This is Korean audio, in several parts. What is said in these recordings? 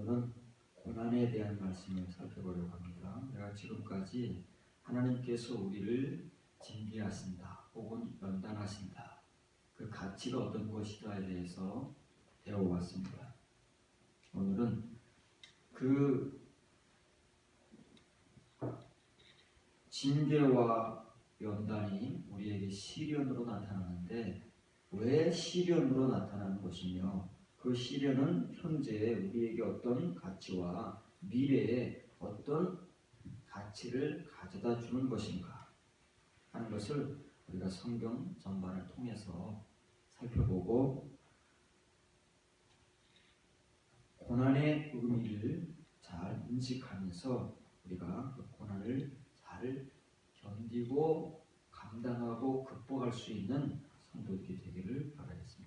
오늘은 고난에 대한 말씀을 살펴보려고 합니다. 내가 지금까지 하나님께서 우리를 징계하신다 혹은 연단하신다, 그 가치가 어떤 것이다에 대해서 배워왔습니다. 오늘은 그 징계와 연단이 우리에게 시련으로 나타나는데 왜 시련으로 나타나는 것이며, 그 시련은 현재 우리에게 어떤 가치와 미래에 어떤 가치를 가져다 주는 것인가 하는 것을 우리가 성경 전반을 통해서 살펴보고, 고난의 의미를 잘 인식하면서 우리가 그 고난을 잘 견디고 감당하고 극복할 수 있는 성도들이 되기를 바라겠습니다.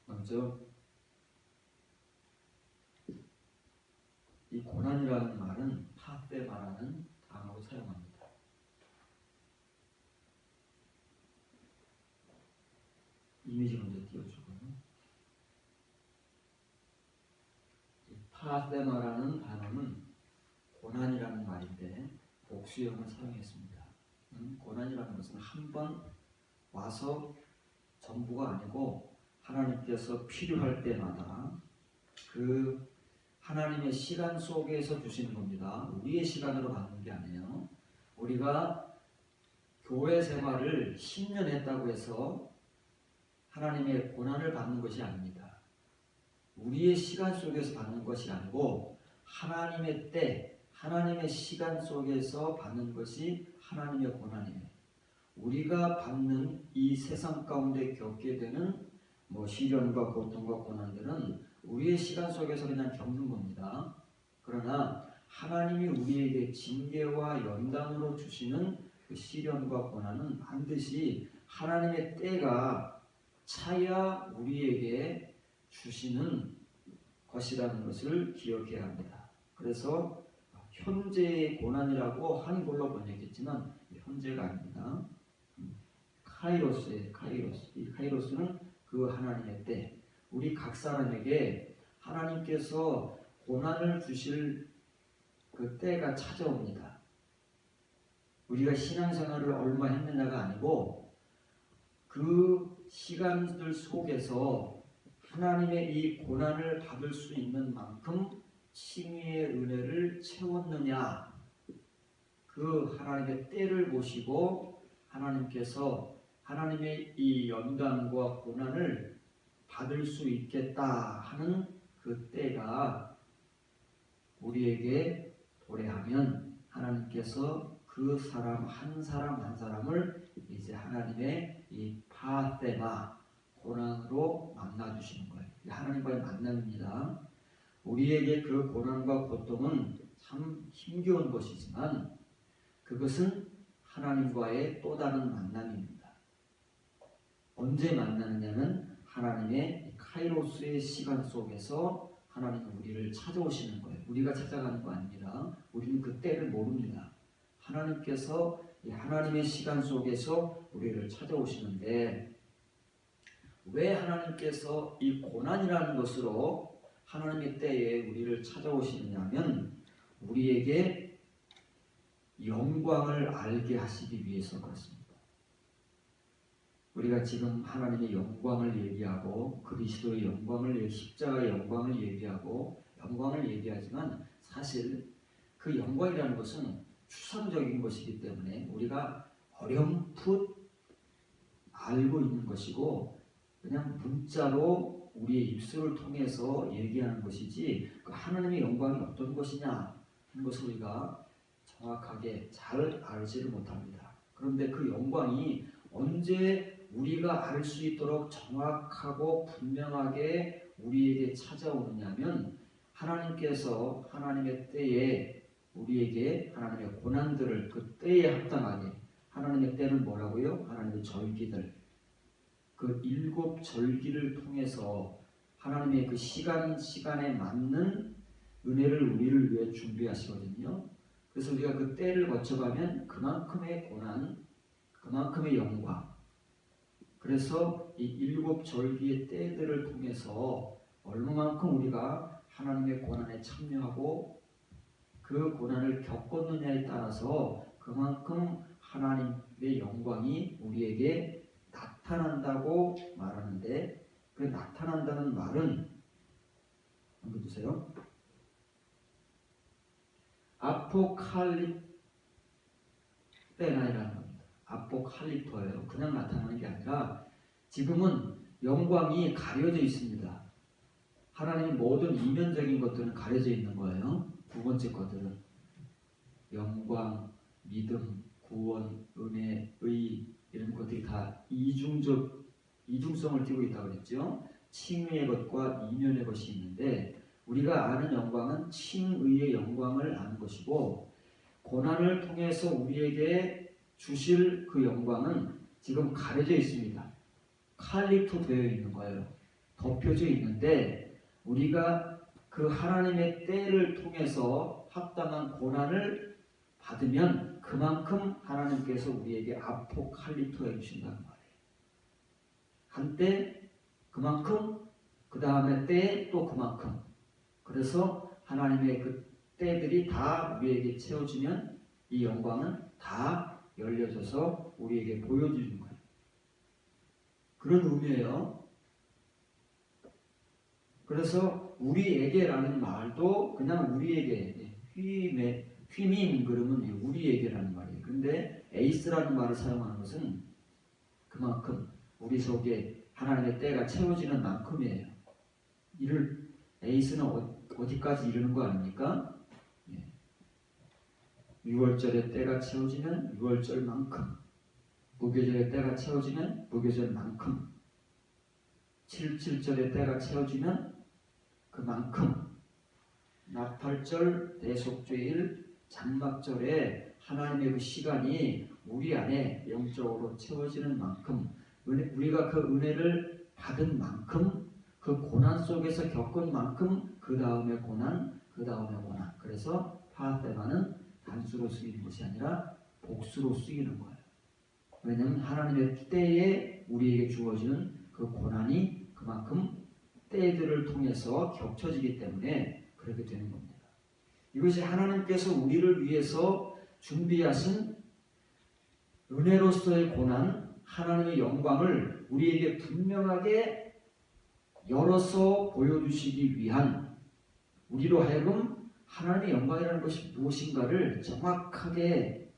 먼저 이 고난이라는 말은 파떼마라는 단어로 사용합니다. 이미지 먼저 띄워주고요. 파떼마라는 단어는 고난이라는 말인데 복수형을 사용했습니다. 고난이라는 것은 한 번 와서 전부가 아니고 하나님께서 필요할 때마다 그 하나님의 시간 속에서 주시는 겁니다. 우리의 시간으로 받는 게 아니에요. 우리가 교회 생활을 10년 했다고 해서 하나님의 고난을 받는 것이 아닙니다. 우리의 시간 속에서 받는 것이 아니고 하나님의 때, 하나님의 시간 속에서 받는 것이 하나님의 고난이에요. 우리가 받는 이 세상 가운데 겪게 되는 시련과 고통과 고난들은 우리의 시간 속에서 그냥 겪는 겁니다. 그러나 하나님이 우리에게 징계와 연단으로 주시는 그 시련과 고난은 반드시 하나님의 때가 차야 우리에게 주시는 것이라는 것을 기억해야 합니다. 그래서 현재의 고난이라고 한글로 번역했지만 현재가 아닙니다. 카이로스의 카이로스. 이 카이로스는 그 하나님의 때, 우리 각 사람에게 하나님께서 고난을 주실 그 때가 찾아옵니다. 우리가 신앙생활을 얼마 했느냐가 아니고 그 시간들 속에서 하나님의 이 고난을 받을 수 있는 만큼 칭의의 은혜를 채웠느냐, 그 하나님의 때를 보시고 하나님께서 하나님의 이 연단과 고난을 받을 수 있겠다 하는 그 때가 우리에게 도래하면 하나님께서 그 사람 한 사람을 이제 하나님의 이 파테마, 고난으로 만나주시는 거예요. 하나님과의 만남입니다. 우리에게 그 고난과 고통은 참 힘겨운 것이지만 그것은 하나님과의 또 다른 만남입니다. 언제 만나느냐면 하나님의 카이로스의 시간 속에서 하나님은 우리를 찾아오시는 거예요. 우리가 찾아가는 거 아닙니다. 우리는 그 때를 모릅니다. 하나님께서 이 하나님의 시간 속에서 우리를 찾아오시는데, 왜 하나님께서 이 고난이라는 것으로 하나님의 때에 우리를 찾아오시느냐면 우리에게 영광을 알게 하시기 위해서 그렇습니다. 우리가 지금 하나님의 영광을 얘기하고 그리스도의 영광을, 십자가의 영광을 얘기하고 영광을 얘기하지만 사실 그 영광이라는 것은 추상적인 것이기 때문에 우리가 어렴풋 알고 있는 것이고 그냥 문자로 우리의 입술을 통해서 얘기하는 것이지, 그 하나님의 영광이 어떤 것이냐 하는 것을 우리가 정확하게 잘 알지를 못합니다. 그런데 그 영광이 언제 우리가 알 수 있도록 정확하고 분명하게 우리에게 찾아오느냐면 하나님께서 하나님의 때에 우리에게 하나님의 고난들을 그 때에 합당하게, 하나님의 때는 뭐라고요? 하나님의 절기들, 그 7 절기를 통해서 하나님의 그 시간에 맞는 은혜를 우리를 위해 준비하시거든요. 그래서 우리가 그 때를 거쳐가면 그만큼의 고난, 그만큼의 영광, 그래서 이 7 절기의 때들을 통해서 얼마만큼 우리가 하나님의 고난에 참여하고 그 고난을 겪었느냐에 따라서 그만큼 하나님의 영광이 우리에게 나타난다고 말하는데, 그 나타난다는 말은 한번 보세요. 아포칼립테나이라는 겁니다. 아포칼리토예요. 그냥 나타나는 게 아니라 지금은 영광이 가려져 있습니다. 하나님의 모든 이면적인 것들은 가려져 있는 거예요. 두 번째 것들은 영광, 믿음, 구원, 은혜, 의 이런 것들이 다 이중성을 띠고 있다고 그랬죠. 칭의의 것과 이면의 것이 있는데, 우리가 아는 영광은 칭의의 영광을 아는 것이고, 고난을 통해서 우리에게 주실 그 영광은 지금 가려져 있습니다. 칼리토 되어 있는 거예요. 덮여져 있는데, 우리가 그 하나님의 때를 통해서 합당한 고난을 받으면 그만큼 하나님께서 우리에게 아포칼리토해 주신다는 말이에요. 한때 그만큼, 그 다음에 때 또 그만큼. 그래서 하나님의 그 때들이 다 우리에게 채워지면 이 영광은 다 열려져서 우리에게 보여주는 거예요. 그런 의미예요. 그래서 우리에게라는 말도 그냥 우리에게, 휘민 그러면 우리에게라는 말이에요. 근데 에이스라는 말을 사용하는 것은 그만큼 우리 속에 하나님의 때가 채워지는 만큼이에요. 에이스는 어디까지 이르는 거 아닙니까? 6월절의 때가 채워지면 6월절만큼, 무교절의 때가 채워지면 무교절만큼, 7.7절의 때가 채워지면 그만큼, 나팔절, 대속죄일, 장막절에 하나님의 그 시간이 우리 안에 영적으로 채워지는 만큼, 우리가 그 은혜를 받은 만큼, 그 고난 속에서 겪은 만큼 그 다음에 고난, 그 다음에 고난. 그래서 파테마는 단수로 쓰이는 것이 아니라 복수로 쓰이는 거예요. 왜냐하면 하나님의 때에 우리에게 주어지는 그 고난이 그만큼 때들을 통해서 겹쳐지기 때문에 그렇게 되는 겁니다. 이것이 하나님께서 우리를 위해서 준비하신 은혜로서의 고난, 하나님의 영광을 우리에게 분명하게 열어서 보여주시기 위한, 우리로 하여금 하나님의 영광이라는 것이 무엇인가를 정확하게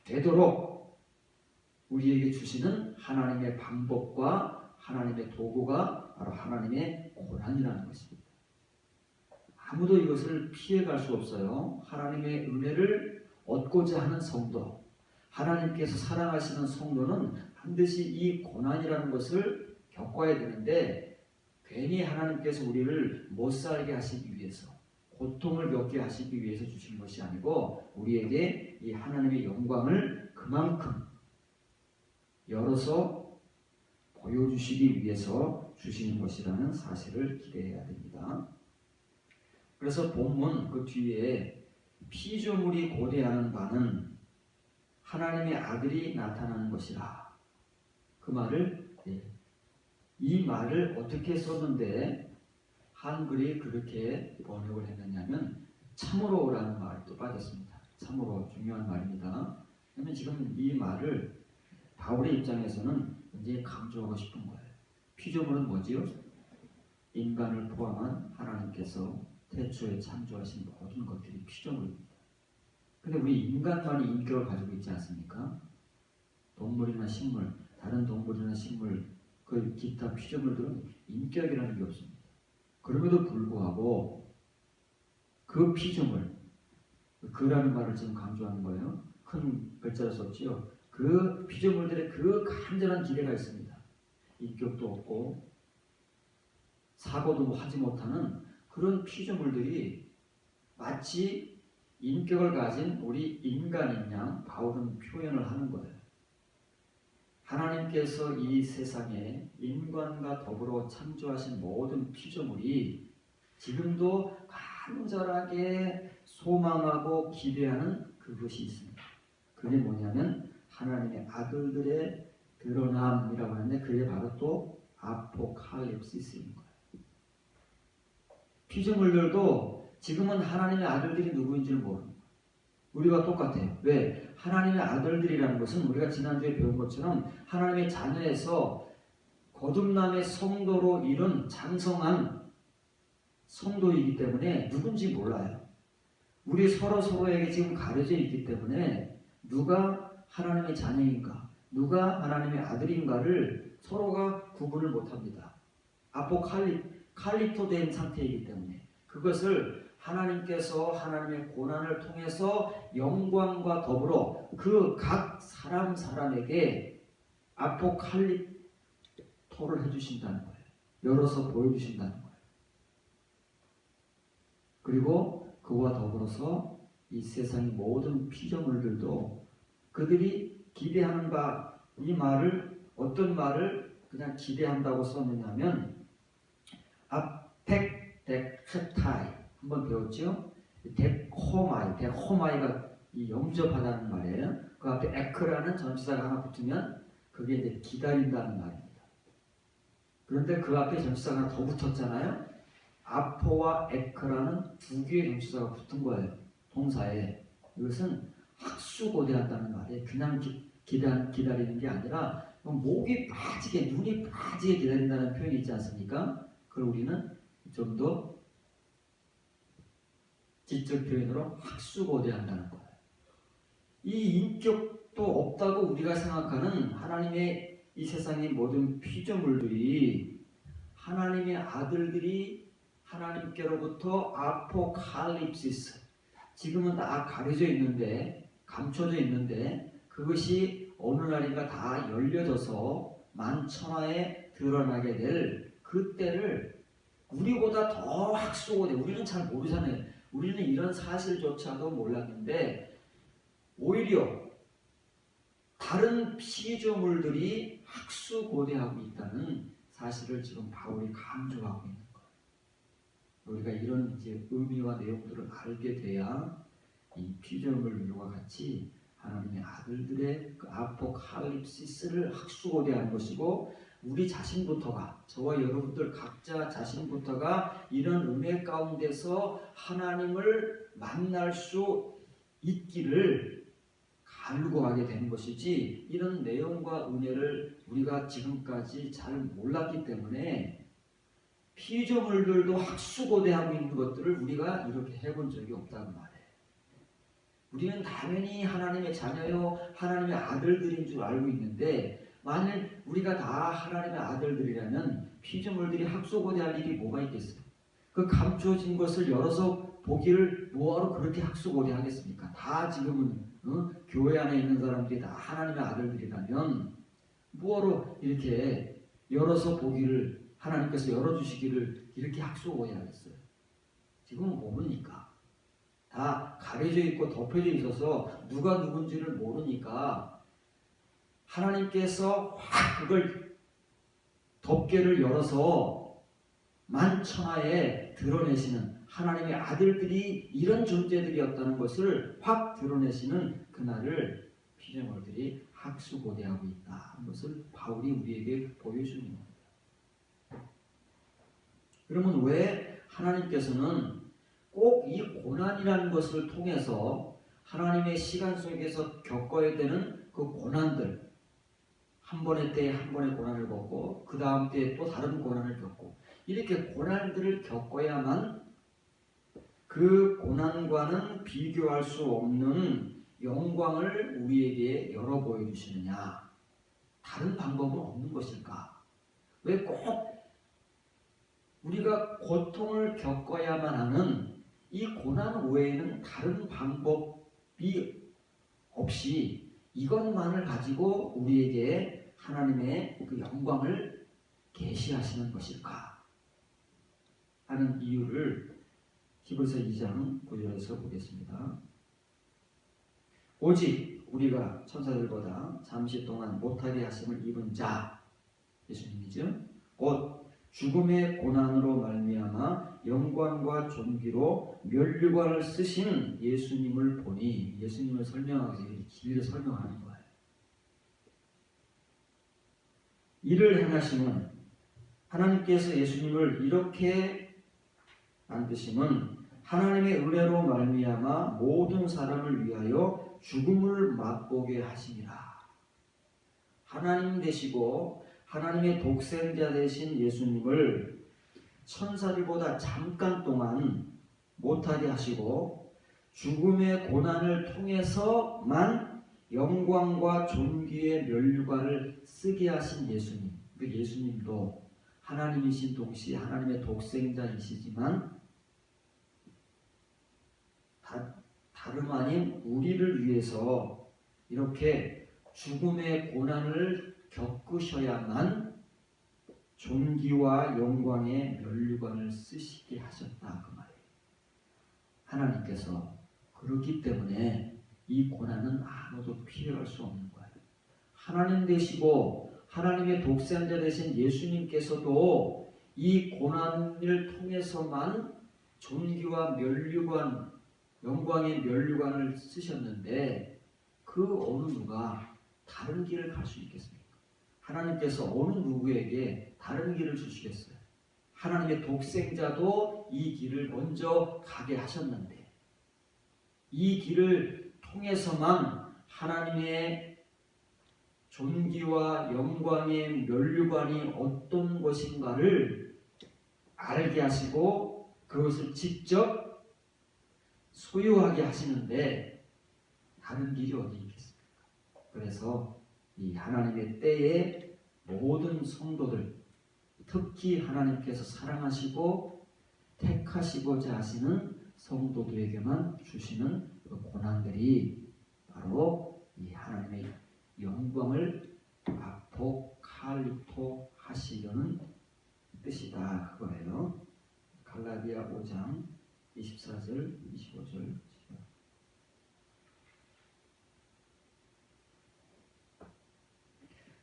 계시되도록 우리에게 주시는 하나님의 방법과 하나님의 도구가 바로 하나님의 고난이라는 것입니다. 아무도 이것을 피해갈 수 없어요. 하나님의 은혜를 얻고자 하는 성도, 하나님께서 사랑하시는 성도는 반드시 이 고난이라는 것을 겪어야 되는데, 괜히 하나님께서 우리를 못 살게 하시기 위해서, 고통을 겪게 하시기 위해서 주신 것이 아니고 우리에게 이 하나님의 영광을 그만큼 열어서 보여주시기 위해서 주시는 것이라는 사실을 기대해야 됩니다. 그래서 본문 그 뒤에 피조물이 고대하는 바는 하나님의 아들이 나타나는 것이라. 그 말을, 이 말을 어떻게 썼는데 한글이 그렇게 번역을 했느냐면 참으로라는 말이 또 빠졌습니다. 참으로 중요한 말입니다. 그러면 지금 이 말을 바울의 입장에서는 굉장히 강조하고 싶은 거예요. 피조물은 뭐지요? 인간을 포함한 하나님께서 태초에 창조하신 모든 것들이 피조물입니다. 근데 우리 인간만이 인격을 가지고 있지 않습니까? 동물이나 식물, 다른 동물이나 식물, 그 기타 피조물들은 인격이라는 게 없습니다. 그럼에도 불구하고 그 피조물, 그라는 말을 지금 강조하는 거예요. 큰 글자로 썼지요. 그 피조물들의 그 간절한 기대가 있습니다. 인격도 없고 사고도 하지 못하는 그런 피조물들이 마치 인격을 가진 우리 인간인 양 바울은 표현을 하는 거예요. 하나님께서 이 세상에 인간과 더불어 창조하신 모든 피조물이 지금도 간절하게 소망하고 기대하는 그것이 있습니다. 그게 뭐냐면 하나님의 아들들의 드러남이라고 하는데, 그게 바로 또 아포칼립시스인 거예요. 피조물들도 지금은 하나님의 아들들이 누구인지를 모르는 거예요. 우리와 똑같아요. 왜? 하나님의 아들들이라는 것은 우리가 지난주에 배운 것처럼 하나님의 자녀에서 거듭남의 성도로 이룬 장성한 성도이기 때문에 누군지 몰라요. 우리 서로에게 지금 가려져 있기 때문에 누가 하나님의 자녀인가, 누가 하나님의 아들인가를 서로가 구분을 못합니다. 칼리토된 상태이기 때문에 그것을 하나님께서 하나님의 고난을 통해서 영광과 더불어 그 각 사람에게 아포칼리토를 해주신다는 거예요. 열어서 보여주신다는 거예요. 그리고 그와 더불어서 이 세상의 모든 피조물들도 그들이 기대하는 바 이 말을 어떤 말을 그냥 기대한다고 썼느냐면 아펙데크타이 한번 배웠죠? 데호마이가 이 영접하다는 말이에요. 그 앞에 에크라는 전치사가 하나 붙으면 그게 이제 기다린다는 말입니다. 그런데 그 앞에 전치사가 하나 더 붙었잖아요. 아포와 에크라는 두 개의 전치사가 붙은 거예요. 동사에. 이것은 학수고대한다는 말이에요. 그냥 기다리는 게 아니라 목이 빠지게, 눈이 빠지게 기다린다는 표현이 있지 않습니까? 그걸 우리는 좀 더 지적 표현으로 학수고대한다는 거예요. 이 인격도 없다고 우리가 생각하는 하나님의 이 세상의 모든 피조물들이 하나님의 아들들이 하나님께로부터 아포칼립시스, 지금은 다 가려져 있는데, 감춰져 있는데 그것이 어느 날인가 다 열려져서 만천하에 드러나게 될 그때를 우리보다 더 학수고대, 우리는 잘 모르잖아요. 우리는 이런 사실조차도 몰랐는데 오히려 다른 피조물들이 학수고대하고 있다는 사실을 지금 바울이 강조하고 있는 거예요. 우리가 이런 이제 의미와 내용들을 알게 돼야 이 피조물들과 같이 하나님의 아들들의 그 아포칼립시스를 학수고대하는 것이고, 우리 자신부터가, 저와 여러분들 각자 자신부터가 이런 은혜 가운데서 하나님을 만날 수 있기를 가르고 가게 되는 것이지, 이런 내용과 은혜를 우리가 지금까지 잘 몰랐기 때문에 피조물들도 학수고대하고 있는 것들을 우리가 이렇게 해본 적이 없다는 말이에요. 우리는 당연히 하나님의 자녀요, 하나님의 아들들인 줄 알고 있는데, 만일 우리가 다 하나님의 아들들이라면 피조물들이 학수고대할 일이 뭐가 있겠어요? 그 감춰진 것을 열어서 보기를 뭐하러 그렇게 학수고대하겠습니까? 다 지금은 교회 안에 있는 사람들이 다 하나님의 아들들이라면 뭐하러 이렇게 열어서 보기를, 하나님께서 열어주시기를 이렇게 학수고대하겠어요? 지금은 모르니까. 다 가려져 있고 덮여져 있어서 누가 누군지를 모르니까 하나님께서 확 그걸 덮개를 열어서 만천하에 드러내시는, 하나님의 아들들이 이런 존재들이었다는 것을 확 드러내시는 그날을 피조물들이 학수고대하고 있다 하는 것을 바울이 우리에게 보여주는 겁니다. 그러면 왜 하나님께서는 꼭 이 고난이라는 것을 통해서 하나님의 시간 속에서 겪어야 되는 그 고난들, 한 번의 때에 한 번의 고난을 겪고 그 다음 때에 또 다른 고난을 겪고, 이렇게 고난들을 겪어야만 그 고난과는 비교할 수 없는 영광을 우리에게 열어 보여주시느냐? 다른 방법은 없는 것일까? 왜 꼭 우리가 고통을 겪어야만 하는 이 고난 외에는 다른 방법이 없이 이것만을 가지고 우리에게 하나님의 그 영광을 계시하시는 것일까 하는 이유를 히브리서 2장 9절에서 보겠습니다. 오직 우리가 천사들보다 잠시 동안 못하게 하심을 입은 자, 예수님이죠. 곧 죽음의 고난으로 말미암아 영광과 존귀로 면류관을 쓰신 예수님을 보니, 예수님을 설명하기 위해 길을 설명하는 거예요. 이를 행하심은 하나님께서 예수님을 이렇게 만드심은 하나님의 은혜로 말미암아 모든 사람을 위하여 죽음을 맛보게 하심이라. 하나님 되시고 하나님의 독생자 되신 예수님을 천사들보다 잠깐 동안 못하게 하시고 죽음의 고난을 통해서만 영광과 존귀의 면류관을 쓰게 하신 예수님. 그 예수님도 하나님이신 동시에 하나님의 독생자이시지만 다름 아닌 우리를 위해서 이렇게 죽음의 고난을 겪으셔야만 존귀와 영광의 면류관을 쓰시게 하셨다 그 말이에요. 하나님께서 그렇기 때문에 이 고난은 아무도 피해갈 수 없는 거예요. 하나님 되시고 하나님의 독생자 되신 예수님께서도 이 고난을 통해서만 존귀와 면류관, 영광의 면류관을 쓰셨는데 그 어느 누가 다른 길을 갈 수 있겠습니까? 하나님께서 어느 누구에게 다른 길을 주시겠어요? 하나님의 독생자도 이 길을 먼저 가게 하셨는데 이 길을 통해서만 하나님의 존귀와 영광의 면류관이 어떤 것인가를 알게 하시고 그것을 직접 소유하게 하시는데 다른 길이 어디 있겠습니까? 그래서 이 하나님의 때에 모든 성도들, 특히 하나님께서 사랑하시고 택하시고자 하시는 성도들에게만 주시는 그 고난들이 바로 이 하나님의 영광을 아포칼립토 하시려는 뜻이다 그거예요. 갈라디아 5장 24절 25절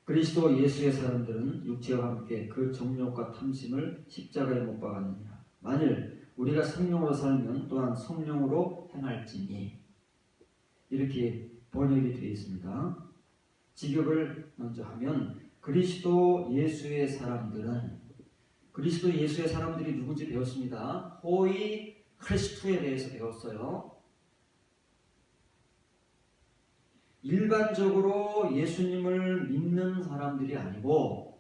그리스도 예수의 사람들은 육체와 함께 그 정욕과 탐심을 십자가에 못 박았느냐. 만일 우리가 성령으로 살면 또한 성령으로 행할지니. 이렇게 번역이 되어 있습니다. 직역을 먼저 하면 그리스도 예수의 사람들이 누군지 배웠습니다. 호이 크리스투에 대해서 배웠어요. 일반적으로 예수님을 믿는 사람들이 아니고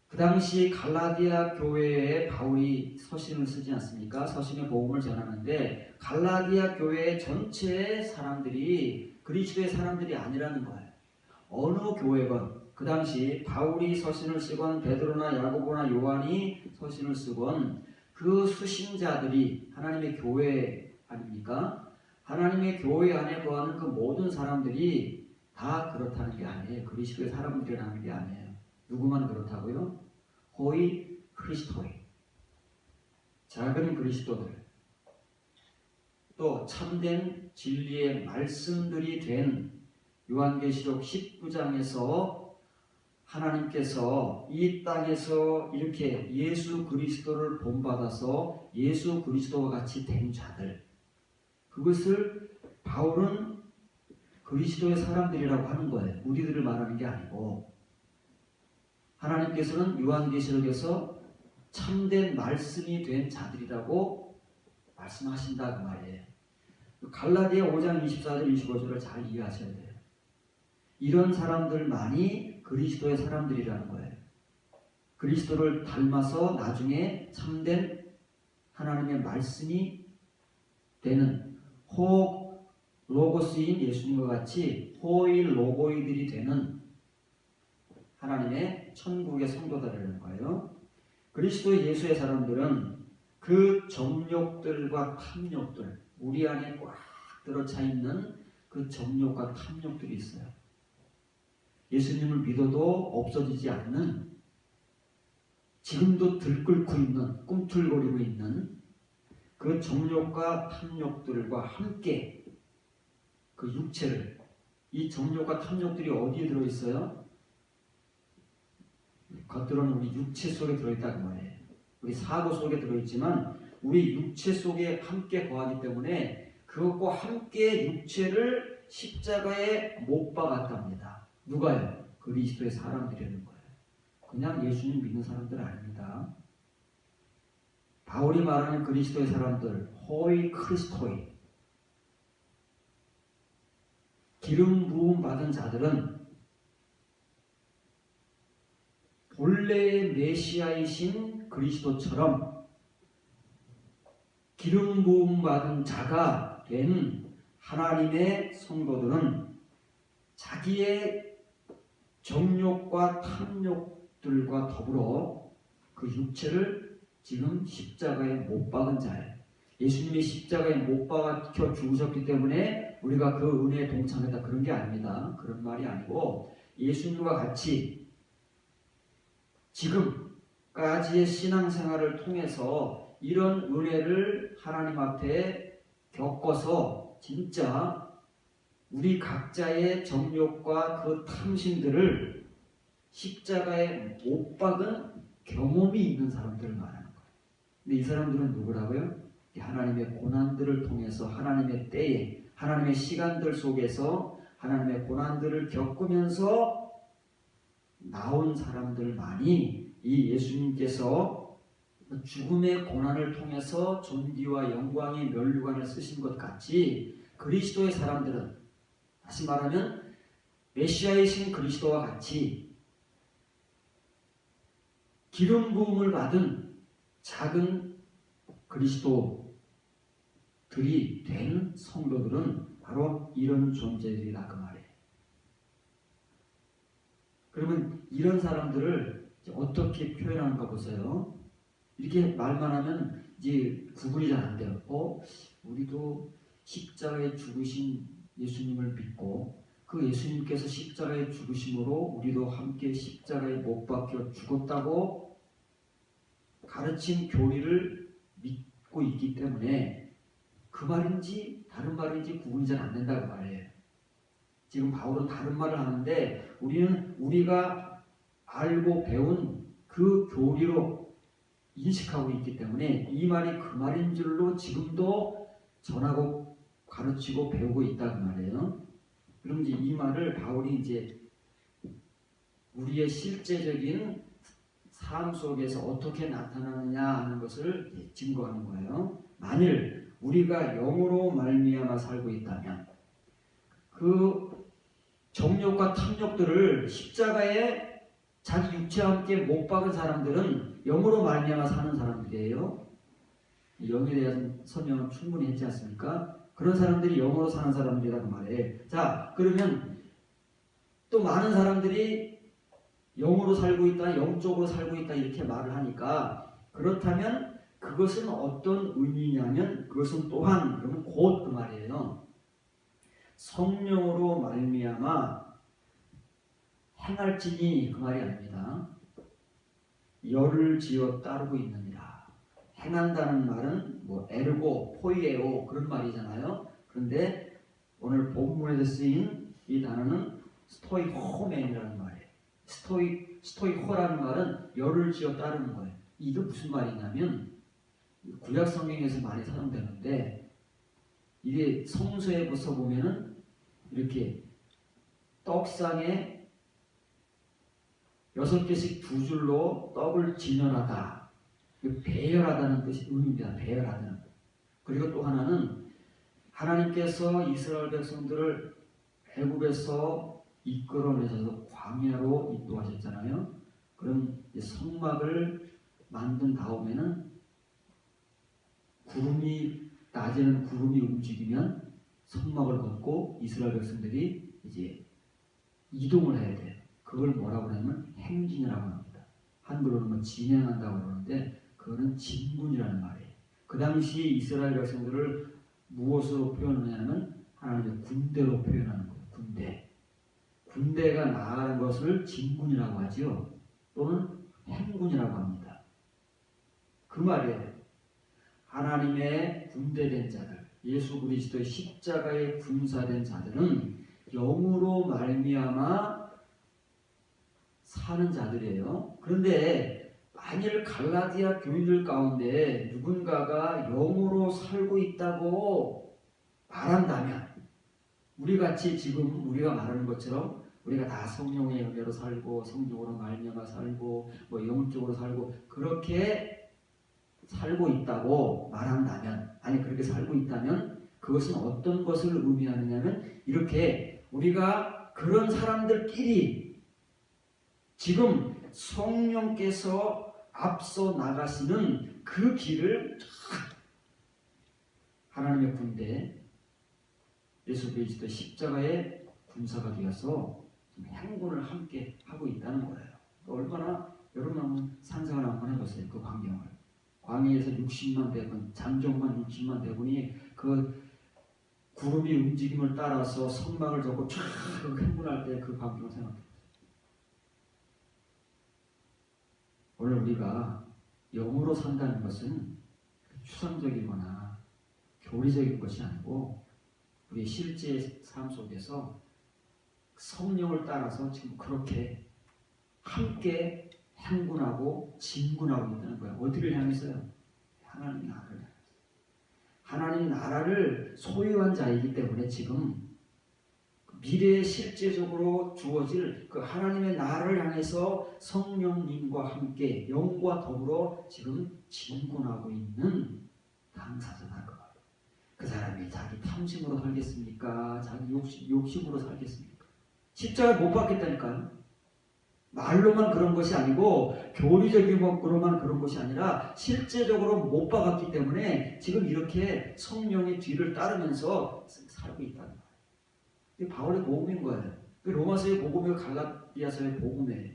그 당시 갈라디아 교회에 바울이 서신을 쓰지 않습니까? 서신의 복음을 전하는데 갈라디아 교회 전체의 사람들이 그리스도의 사람들이 아니라는 거예요. 어느 교회건 그 당시 바울이 서신을 쓰건 베드로나 야고보나 요한이 서신을 쓰건 그 수신자들이 하나님의 교회 아닙니까? 하나님의 교회 안에 거하는 그 모든 사람들이 다 그렇다는 게 아니에요. 그리스도의 사람들이라는 게 아니에요. 누구만 그렇다고요? 호이 크리스토이, 작은 그리스도들, 또 참된 진리의 말씀들이 된 요한계시록 19장에서 하나님께서 이 땅에서 이렇게 예수 그리스도를 본받아서 예수 그리스도와 같이 된 자들, 그것을 바울은 그리스도의 사람들이라고 하는 거예요. 우리들을 말하는 게 아니고 하나님께서는 요한계시록에서 참된 말씀이 된 자들이라고 말씀하신다 그 말이에요. 갈라디아 5장 24절 25절을 잘 이해하셔야 돼요. 이런 사람들만이 그리스도의 사람들이라는 거예요. 그리스도를 닮아서 나중에 참된 하나님의 말씀이 되는 호 로고스인 예수님과 같이 호이 로고이들이 되는 하나님의 천국의 성도들이라는 거예요. 그리스도 예수의 사람들은 그 정욕들과 탐욕들, 우리 안에 꽉 들어차 있는 그 정욕과 탐욕들이 있어요. 예수님을 믿어도 없어지지 않는, 지금도 들끓고 있는, 꿈틀거리고 있는 그 정욕과 탐욕들과 함께 그 육체를, 이 정욕과 탐욕들이 어디에 들어있어요? 겉으로는 우리 육체 속에 들어있다는 말이에요. 우리 사고 속에 들어있지만 우리 육체 속에 함께 거하기 때문에 그것과 함께 육체를 십자가에 못 박았답니다. 누가요? 그리스도의 사람들이라는 거예요. 그냥 예수님 믿는 사람들 아닙니다. 바울이 말하는 그리스도의 사람들, 호이 크리스토이, 기름 부음 받은 자들은 본래의 메시아이신 그리스도처럼 기름 부음 받은 자가 된 하나님의 성도들은 자기의 정욕과 탐욕들과 더불어 그 육체를 지금 십자가에 못 박은 자예요. 예수님이 십자가에 못 박혀 죽으셨기 때문에 우리가 그 은혜에 동참했다, 그런 게 아닙니다. 그런 말이 아니고 예수님과 같이 지금까지의 신앙생활을 통해서 이런 은혜를 하나님 앞에 겪어서 진짜 우리 각자의 정욕과 그 탐심들을 십자가에 못 박은 경험이 있는 사람들을 말하는 거예요. 근데 이 사람들은 누구라고요? 하나님의 고난들을 통해서 하나님의 때에 하나님의 시간들 속에서 하나님의 고난들을 겪으면서 나온 사람들만이 이 예수님께서 죽음의 고난을 통해서 존귀와 영광의 면류관을 쓰신 것 같이 그리스도의 사람들은, 다시 말하면 메시아이신 그리스도와 같이 기름 부음을 받은 작은 그리스도들이 된 성도들은 바로 이런 존재들이다, 그 말이에요. 그러면 이런 사람들을 어떻게 표현하는가 보세요. 이렇게 말만 하면 이제 구분이 잘 안 돼요. 우리도 십자가에 죽으신 예수님을 믿고 그 예수님께서 십자가에 죽으심으로 우리도 함께 십자가에 못 박혀 죽었다고 가르친 교리를 믿고 있기 때문에 그 말인지 다른 말인지 구분이 잘 안 된다고 말이에요. 지금 바울은 다른 말을 하는데 우리는 우리가 알고 배운 그 교리로 인식하고 있기 때문에 이 말이 그 말인 줄로 지금도 전하고 가르치고 배우고 있다고 말이에요. 그럼 이제 이 말을 바울이 이제 우리의 실제적인 삶 속에서 어떻게 나타나느냐 하는 것을 증거하는 거예요. 만일 우리가 영으로 말미암아 살고 있다면 그 정욕과 탐욕들을 십자가에 자기 육체와 함께 못 박은 사람들은 영으로 말미암아 사는 사람들이에요. 영에 대한 설명은 충분히 했지 않습니까? 그런 사람들이 영으로 사는 사람들이라고 말해. 자, 그러면 또 많은 사람들이 영으로 살고 있다, 영적으로 살고 있다 이렇게 말을 하니까, 그렇다면 그것은 어떤 의미냐면 그것은 또한 그러면 곧 그 말이에요. 성령으로 말미암아 행할지니, 그 말이 아닙니다. 열을 지어 따르고 있느니라. 행한다는 말은 뭐 에르고, 포이에오 그런 말이잖아요. 그런데 오늘 본문에서 쓰인 이 단어는 스토이호멘이라는 말이에요. 스토이호라는 말은 열을 지어 따르는 거예요. 이게 무슨 말이냐면 구약 성경에서 많이 사용되는데, 이게 성서에서 보면은 이렇게 떡상에 6개씩 두 줄로 떡을 진열하다, 배열하다는 뜻이 의미입니다. 배열하다는. 그리고 또 하나는 하나님께서 이스라엘 백성들을 애굽에서 이끌어내셔서 광야로 인도하셨잖아요. 그럼 성막을 만든 다음에는 낮에는 구름이 움직이면 성막을 걷고 이스라엘 백성들이 이제 이동을 해야 돼요. 그걸 뭐라고 하냐면 행진이라고 합니다. 한글로는 뭐 진행한다고 그러는데 그거는 진군이라는 말이에요. 그 당시 이스라엘 백성들을 무엇으로 표현하냐면 하나님의 군대로 표현하는 거예요. 군대가 나가는 것을 진군이라고 하죠. 또는 행군이라고 합니다. 그 말이에요. 하나님의 군대된 자들, 예수 그리스도의 십자가에 군사된 자들은 영으로 말미암아 사는 자들이에요. 그런데 만일 갈라디아 교인들 가운데 누군가가 영으로 살고 있다고 말한다면, 우리같이 지금 우리가 말하는 것처럼 우리가 다 성령의 은혜로 살고 성령으로 말미암아 살고 뭐 영적으로 살고 그렇게 살고 있다고 말한다면, 아니 그렇게 살고 있다면 그것은 어떤 것을 의미하느냐면, 이렇게 우리가 그런 사람들끼리 지금 성령께서 앞서 나가시는 그 길을 하나님의 군대 예수 그리스도 십자가의 군사가 되어서 행군을 함께 하고 있다는 거예요. 얼마나, 여러분 한번 상상을 한번 해보세요. 그 광경을. 광야에서 60만 대군, 장정만 60만 대군이 그 구름이 움직임을 따라서 선막을 접고 쫙 행군할 때 그 광경을 생각해보세요. 오늘 우리가 영으로 산다는 것은 추상적이거나 교리적인 것이 아니고 우리 실제 삶 속에서 성령을 따라서 지금 그렇게 함께 행군하고 진군하고 있다는 거예요. 어디를 향해서요? 하나님 나라를 향해서. 하나님 나라를 소유한 자이기 때문에 지금 미래에 실제적으로 주어질 그 하나님의 나라를 향해서 성령님과 함께 영과 더불어 지금 진군하고 있는 당사자다. 그 사람이 자기 탐심으로 살겠습니까? 자기 욕심으로 살겠습니까? 십자가를 못 받겠다니까요. 말로만 그런 것이 아니고 교리적인 것으로만 그런 것이 아니라 실제적으로 못 박았기 때문에 지금 이렇게 성령의 뒤를 따르면서 살고 있다는 거예요. 이게 바울의 복음인 거예요. 로마서의 복음이고 갈라디아서의 복음이에요.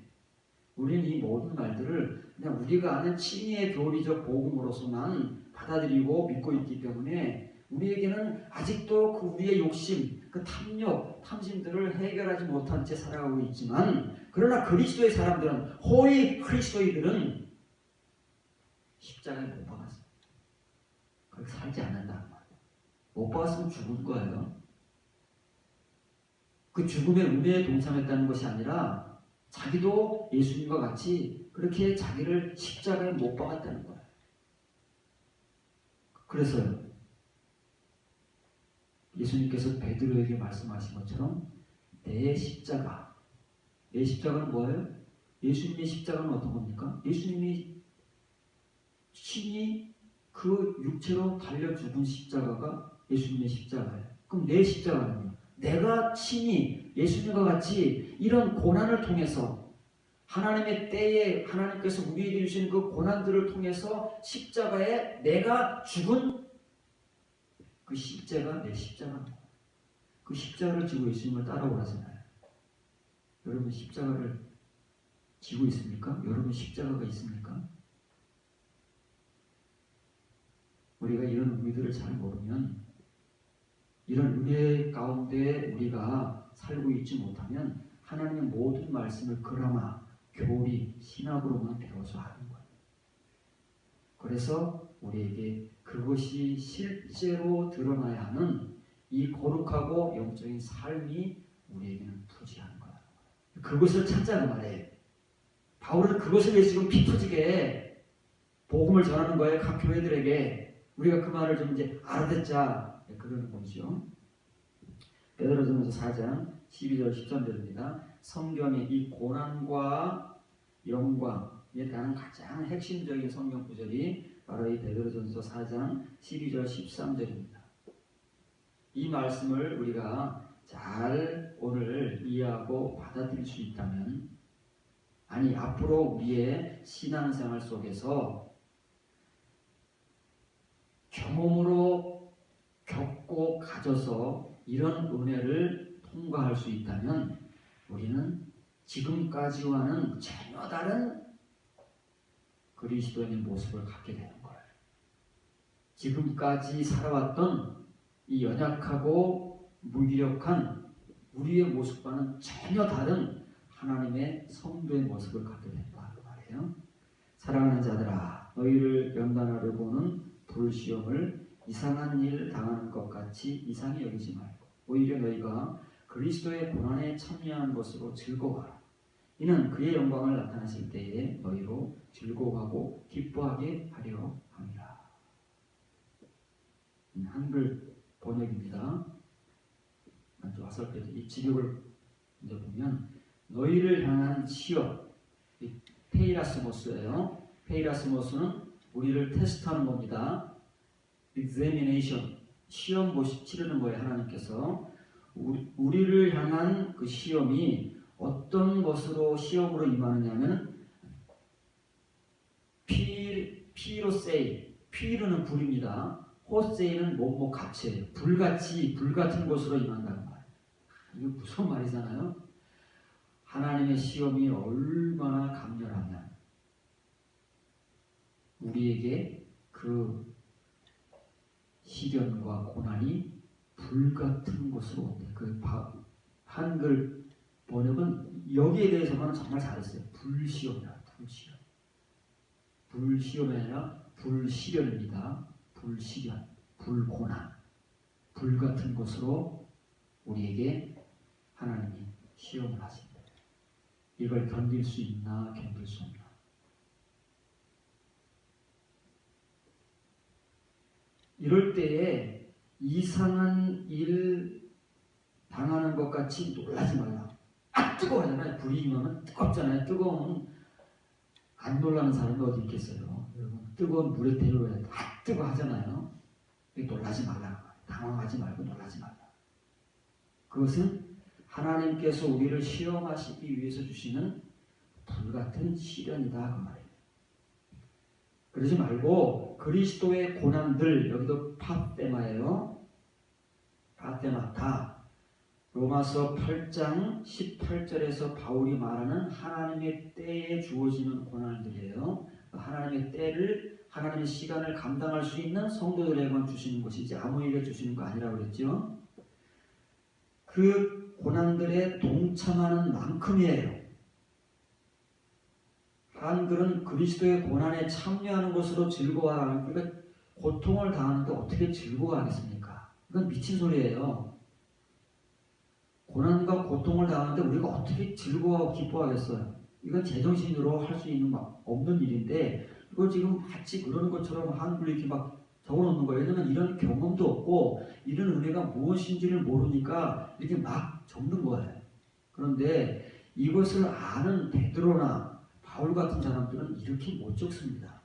우리는 이 모든 말들을 그냥 우리가 아는 친의의 교리적 복음으로서만 받아들이고 믿고 있기 때문에 우리에게는 아직도 그 우리의 욕심, 그 탐욕, 탐심들을 해결하지 못한 채 살아가고 있지만, 그러나 그리스도의 사람들은, 호의 그리스도인들은 십자가에 못 박았어요. 그렇게 살지 않는다는 말이에요. 못 박았으면 죽은 거예요. 그 죽음에 은혜에 동참했다는 것이 아니라 자기도 예수님과 같이 그렇게 자기를 십자가에 못 박았다는 거예요. 그래서요, 예수님께서 베드로에게 말씀하신 것처럼 내 십자가, 내 십자가는 뭐예요? 예수님의 십자가는 어떤 겁니까? 예수님이 친히 그 육체로 달려 죽은 십자가가 예수님의 십자가예요. 그럼 내 십자가는요? 내가 친히 예수님과 같이 이런 고난을 통해서 하나님의 때에 하나님께서 우리에게 주신 그 고난들을 통해서 십자가에 내가 죽은 그 십자가 내 십자가입니다. 그 십자가를 지고 예수님을 따라오라잖아요. 여러분 십자가를 지고 있습니까? 여러분 십자가가 있습니까? 우리가 이런 의미들을 잘 모르면, 이런 은혜 가운데 우리가 살고 있지 못하면 하나님의 모든 말씀을 그나마 교리, 신학으로만 배워서 하는 거예요. 그래서 우리에게 그것이 실제로 드러나야 하는 이 거룩하고 영적인 삶이 우리에게는 부재한 거예요. 그것을 찾자는 말이에요. 바울은 그것을 위해 지금 피 터지게 복음을 전하는 거예요. 각 교회들에게. 우리가 그 말을 좀 이제 알아듣자, 그러는 거죠. 베드로전서 4장 12절 13절입니다. 성경의 이 고난과 영광에 대한 가장 핵심적인 성경 구절이 바로 이 베드로전서 4장 12절 13절입니다. 이 말씀을 우리가 잘 오늘 이해하고 받아들일 수 있다면, 아니 앞으로 우리의 신앙생활 속에서 경험으로 겪고 가져서 이런 은혜를 통과할 수 있다면 우리는 지금까지와는 전혀 다른 그리스도인의 모습을 갖게 되는 거예요. 지금까지 살아왔던 이 연약하고 무기력한 우리의 모습과는 전혀 다른 하나님의 성도의 모습을 갖게 된다 그 말이에요. 사랑하는 자들아, 너희를 연단하려고는 불시험을 이상한 일 당하는 것 같이 이상히 여기지 말고 오히려 너희가 그리스도의 고난에 참여하는 것으로 즐거워하라. 이는 그의 영광을 나타내실 때에 너희로 즐거워하고 기뻐하게 하려 함이라. 한글 번역입니다. 아주 화살표도 이 직역을 이제 보면 너희를 향한 시험, 페이라스모스예요. 페이라스모스는 우리를 테스트하는 겁니다. examination, 시험 치르는 거예요. 하나님께서 우리를 향한 그 시험이 어떤 것으로 시험으로 임하느냐면 피로세이, 피르는 불입니다. 호세이는 뭐뭐 같이예요. 불같은 것으로 임한다는 말이에요. 이게 무슨 말이잖아요. 하나님의 시험이 얼마나 강렬하면 우리에게 그 시련과 고난이 불같은 것으로 온대. 그 한글 번역은 여기에 대해서만 정말 잘했어요. 불시험이라, 불시험. 불시험이 아니라 불시련입니다. 불시련, 불고난, 불같은 것으로 우리에게 하나님이 시험을 하십니다. 이걸 견딜 수 있나, 견딜 수 없나. 이럴 때에 이상한 일 당하는 것 같이 놀라지 말라. 뜨거워하잖아요. 불이 임하면 뜨겁잖아요. 뜨거우면 안 놀라는 사람이 어디 있겠어요. 여러분, 뜨거운 물에 데려야 뜨거 하잖아요. 놀라지 말라. 당황하지 말고 놀라지 말라. 그것은 하나님께서 우리를 시험하시기 위해서 주시는 불같은 시련이다 그 말이에요. 그러지 말고 그리스도의 고난들, 여기도 파테마예요. 파테마타. 로마서 8장 18절에서 바울이 말하는 하나님의 때에 주어지는 고난들이에요. 하나님의 때를, 하나님의 시간을 감당할 수 있는 성도들에게만 주시는 것이지 아무에게 주시는 거 아니라고 그랬죠. 그 고난들에 동참하는 만큼이에요. 한글은 그리스도의 고난에 참여하는 것으로 즐거워하는, 그러니까 고통을 당하는데 어떻게 즐거워하겠습니까? 이건 미친 소리예요. 고난과 고통을 당하는데 우리가 어떻게 즐거워하고 기뻐하겠어요? 이건 제정신으로 할 수 있는 없는 일인데 이걸 지금 마치 그러는 것처럼 한글로 이렇게 막 적어놓는 거예요. 왜냐면 이런 경험도 없고 이런 은혜가 무엇인지를 모르니까 이렇게 막 적는 거예요. 그런데 이것을 아는 베드로나 바울 같은 사람들은 이렇게 못 적습니다.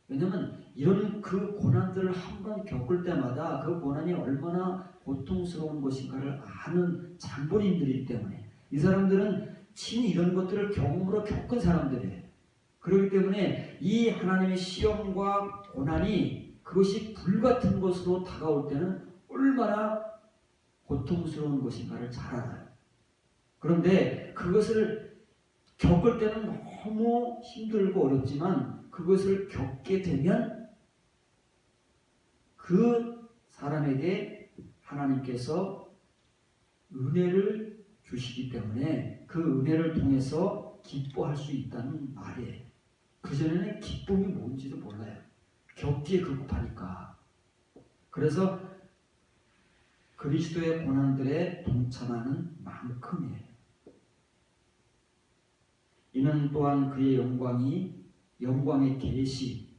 왜냐면 이런 그 고난들을 한번 겪을 때마다 그 고난이 얼마나 고통스러운 것인가를 아는 장본인들이기 때문에 이 사람들은 친히 이런 것들을 경험으로 겪은 사람들이에요. 그렇기 때문에 이 하나님의 시험과 고난이 그것이 불같은 것으로 다가올 때는 얼마나 고통스러운 것인가를 잘 알아요. 그런데 그것을 겪을 때는 너무 힘들고 어렵지만 그것을 겪게 되면 그 사람에게 하나님께서 은혜를 주시기 때문에 그 은혜를 통해서 기뻐할 수 있다는 말이에요. 그전에는 기쁨이 뭔지도 몰라요. 겪기에 급하니까. 그래서 그리스도의 고난들에 동참하는 만큼이에요. 이는 또한 그의 영광의 계시,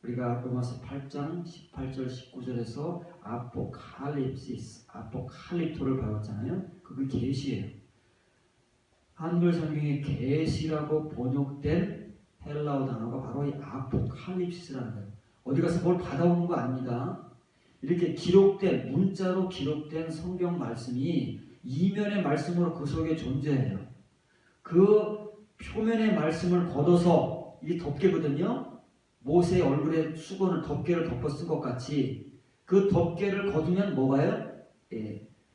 우리가 로마서 8장 18절 19절에서 아포칼립시스, 아포칼립토를 배웠잖아요. 그게 계시예요. 한글 성경에 계시라고 번역된 헬라어 단어가 바로 이 아포칼립시스라는 거예요. 어디 가서 뭘 받아오는 거 아닙니다. 이렇게 기록된, 문자로 기록된 성경 말씀이 이면의 말씀으로 그 속에 존재해요. 그 표면의 말씀을 걷어서 이 덮개거든요. 모세의 얼굴에 수건을 덮개를 덮어 쓴 것 같이 그 덮개를 걷으면 뭐가요?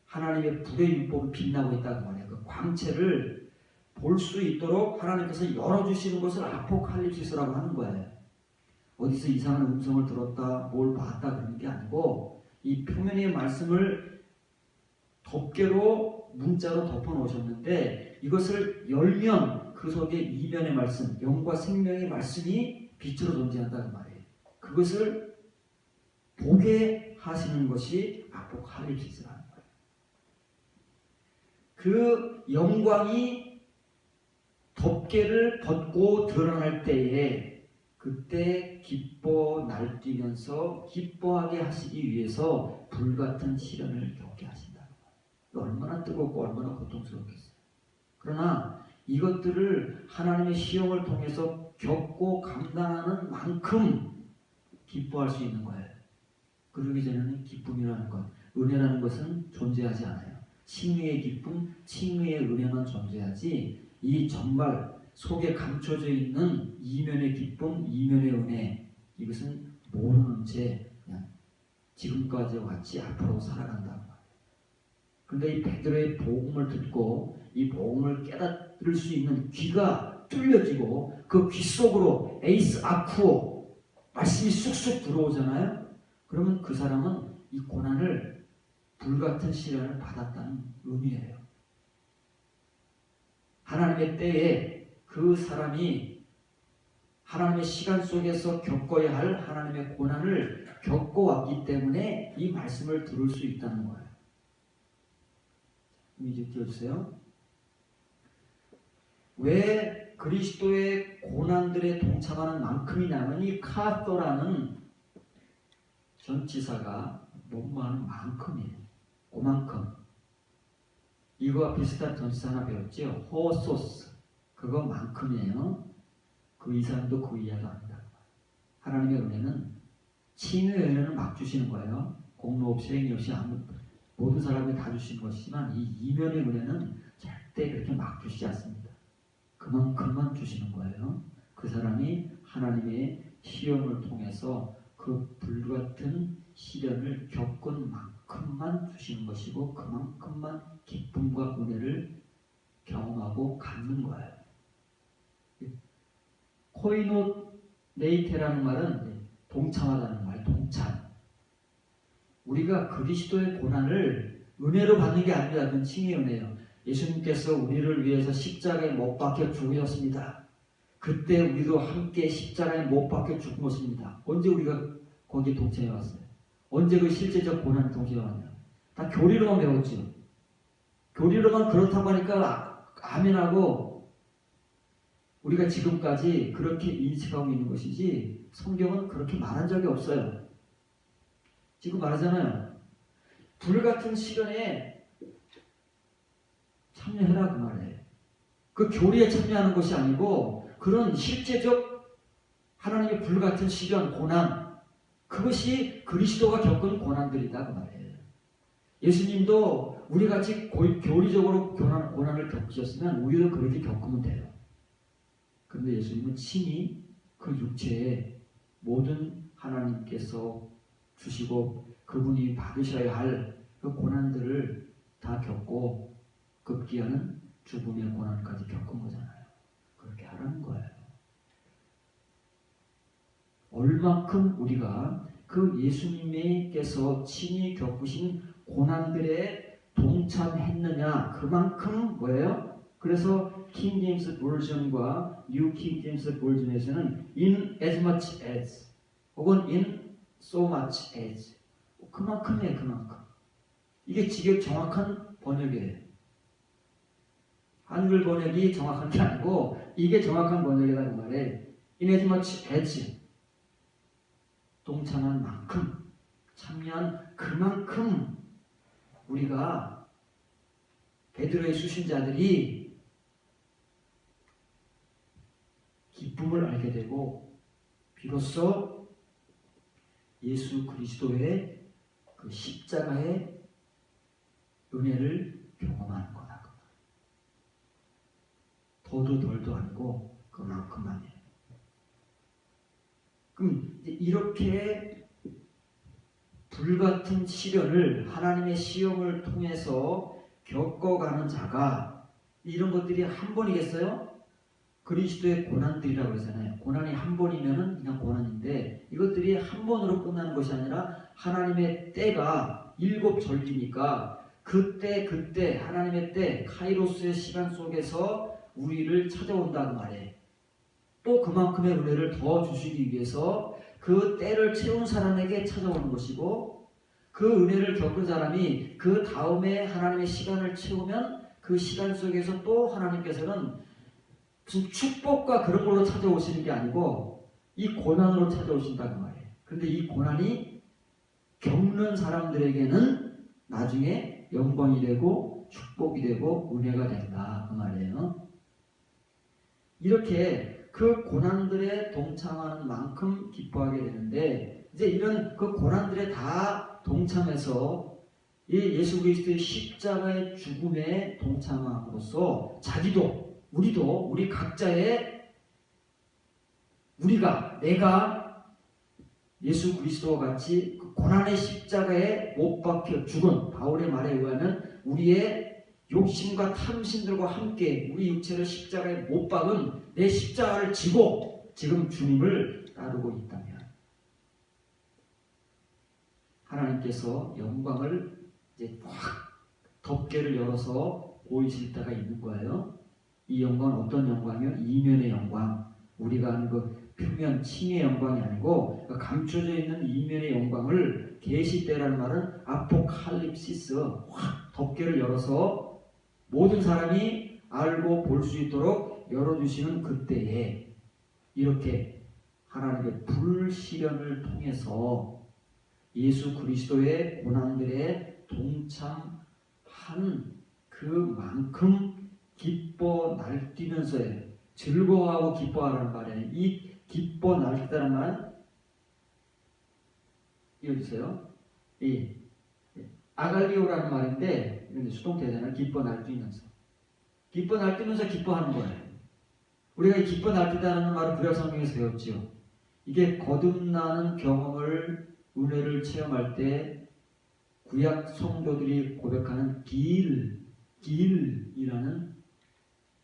하나님의 불의 율법이 빛나고 있다는 말이에요. 그 광채를 볼 수 있도록 하나님께서 열어주시는 것을 아포칼립시스라고 하는 거예요. 어디서 이상한 음성을 들었다, 뭘 봤다 그런 게 아니고 이 표면의 말씀을 덮개로 문자로 덮어 놓으셨는데 이것을 열면 그 속에 이면의 말씀, 영과 생명의 말씀이 빛으로 존재한다는 말이에요. 그것을 보게 하시는 것이 아포칼립시스라는 거예요. 그 영광이 덮개를 벗고 드러날 때에 그때 기뻐 날뛰면서 기뻐하게 하시기 위해서 불같은 시련을 겪게 하신다는 거예요. 얼마나 뜨겁고 얼마나 고통스럽겠어요. 그러나 이것들을 하나님의 시험을 통해서 겪고 감당하는 만큼 기뻐할 수 있는 거예요. 그러기 전에는 기쁨이라는 것, 은혜라는 것은 존재하지 않아요. 칭의의 기쁨, 칭의의 은혜만 존재하지 이 정말 속에 감춰져 있는 이면의 기쁨, 이면의 은혜, 이것은 모르는 채 그냥 지금까지와 같이 앞으로 살아간다. 그런데 이 베드로의 복음을 듣고 이 복음을 깨달을 수 있는 귀가 뚫려지고 그 귀 속으로 에이스 아쿠오 말씀이 쑥쑥 들어오잖아요. 그러면 그 사람은 이 고난을 불같은 시련을 받았다는 의미예요. 하나님의 때에 그 사람이 하나님의 시간 속에서 겪어야 할 하나님의 고난을 겪어왔기 때문에 이 말씀을 들을 수 있다는 거예요. 이제 띄워주세요. 왜 그리스도의 고난들에 동참하는 만큼이냐면 이 카토라는 전치사가 뭐뭐하는 만큼이에요. 그만큼. 이거와 비슷한 전치사 하나 배웠죠. 호소스. 그거만큼이에요. 그 이상도 그 이하도 아니다. 하나님의 은혜는 칭의 은혜는 막 주시는 거예요. 공로 없이 행위 없이 모든 사람이 다 주시는 것이지만 이 이면의 은혜는 절대 그렇게 막 주시지 않습니다. 그만큼만 주시는 거예요. 그 사람이 하나님의 시험을 통해서 그 불같은 시련을 겪은 만큼만 주시는 것이고 그만큼만 기쁨과 은혜를 경험하고 갖는 거예요. 코이노네이테라는 말은 동참하다는 말, 동참. 우리가 그리스도의 고난을 은혜로 받는 게 아닙니다. 그건 칭의 은혜예요. 예수님께서 우리를 위해서 십자가에 못 박혀 죽으셨습니다. 그때 우리도 함께 십자가에 못 박혀 죽은 것입니다. 언제 우리가 거기에 동참해 왔어요? 언제 그 실제적 고난에 동참해 왔냐? 다 교리로만 배웠죠. 교리로만 그렇다고 하니까 아멘하고 우리가 지금까지 그렇게 인식하고 있는 것이지 성경은 그렇게 말한 적이 없어요. 지금 말하잖아요. 불같은 시련에 참여해라 그 말이에요. 그 교리에 참여하는 것이 아니고 그런 실제적 하나님의 불같은 시련, 고난, 그것이 그리스도가 겪은 고난들이다 그 말이에요. 예수님도 우리같이 교리적으로 고난을 겪으셨으면 우리도 그렇게 겪으면 돼요. 그런데 예수님은 친히 그 육체에 모든 하나님께서 주시고 그분이 받으셔야 할 그 고난들을 다 겪고 급기야는 죽음의 고난까지 겪은 거잖아요. 그렇게 하라는 거예요. 얼만큼 우리가 그 예수님께서 친히 겪으신 고난들에 동참했느냐 그만큼 뭐예요? 그래서 킹 제임스 버전과 뉴 킹 제임스 버전에서는 in as much as 혹은 in so much as 그만큼이에요. 그만큼. 이게 지금 정확한 번역이에요. 한글 번역이 정확한 게 아니고 이게 정확한 번역이라는 말에 in as much as 동참한 만큼 참여한 그만큼 우리가 베드로의 수신자들이 기쁨을 알게 되고 비로소 예수 그리스도의 그 십자가의 은혜를 경험하는 거다. 더도 덜도 아니고 그만큼만이에요. 그럼 이제 이렇게 불같은 시련을 하나님의 시험을 통해서 겪어가는 자가 이런 것들이 한 번이겠어요? 그리스도의 고난들이라고 그러잖아요. 고난이 한 번이면은 그냥 고난인데 이것들이 한 번으로 끝나는 것이 아니라 하나님의 때가 7절기니까 그때 하나님의 때 카이로스의 시간 속에서 우리를 찾아온다는 말이에요. 또 그만큼의 은혜를 더 주시기 위해서 그 때를 채운 사람에게 찾아오는 것이고 그 은혜를 겪은 사람이 그 다음에 하나님의 시간을 채우면 그 시간 속에서 또 하나님께서는 무슨 축복과 그런 걸로 찾아오시는 게 아니고 이 고난으로 찾아오신다는 말이에요. 그런데 이 고난이 겪는 사람들에게는 나중에 영광이 되고 축복이 되고 은혜가 된다 그 말이에요. 이렇게 그 고난들에 동참하는 만큼 기뻐하게 되는데, 이제 이런 그 고난들에 다 동참해서 이 예수 그리스도의 십자가의 죽음에 동참함으로써 자기도 우리도 우리 각자의 내가 예수 그리스도와 같이 그 고난의 십자가에 못 박혀 죽은 바울의 말에 의하면 우리의 욕심과 탐심들과 함께 우리 육체를 십자가에 못 박은 내 십자가를 지고 지금 주님을 따르고 있다면 하나님께서 영광을 이제 확 덮개를 열어서 보이실 때가 있는 거예요. 이 영광은 어떤 영광이요? 이면의 영광. 우리가 아는 그 표면 칭의 영광이 아니고 감춰져 있는 이면의 영광을 계시 때라는 말은 아포칼립시스, 확 덮개를 열어서 모든 사람이 알고 볼 수 있도록 열어주시는 그때에 이렇게 하나님의 불시련을 통해서 예수 그리스도의 고난들에 동참한 그만큼 기뻐 날뛰면서요. 즐거워하고 기뻐하라는 말이에요. 이 기뻐 날뛰다는 말은 이어주세요. 이 아갈리오라는 말인데 수동태잖아요. 기뻐 날뛰면서. 기뻐 날뛰면서 기뻐하는 거예요. 우리가 이 기뻐 날뛰다는 말을 구약 성경에서 배웠지요. 이게 거듭나는 경험을 은혜를 체험할 때 구약 성도들이 고백하는 길이라는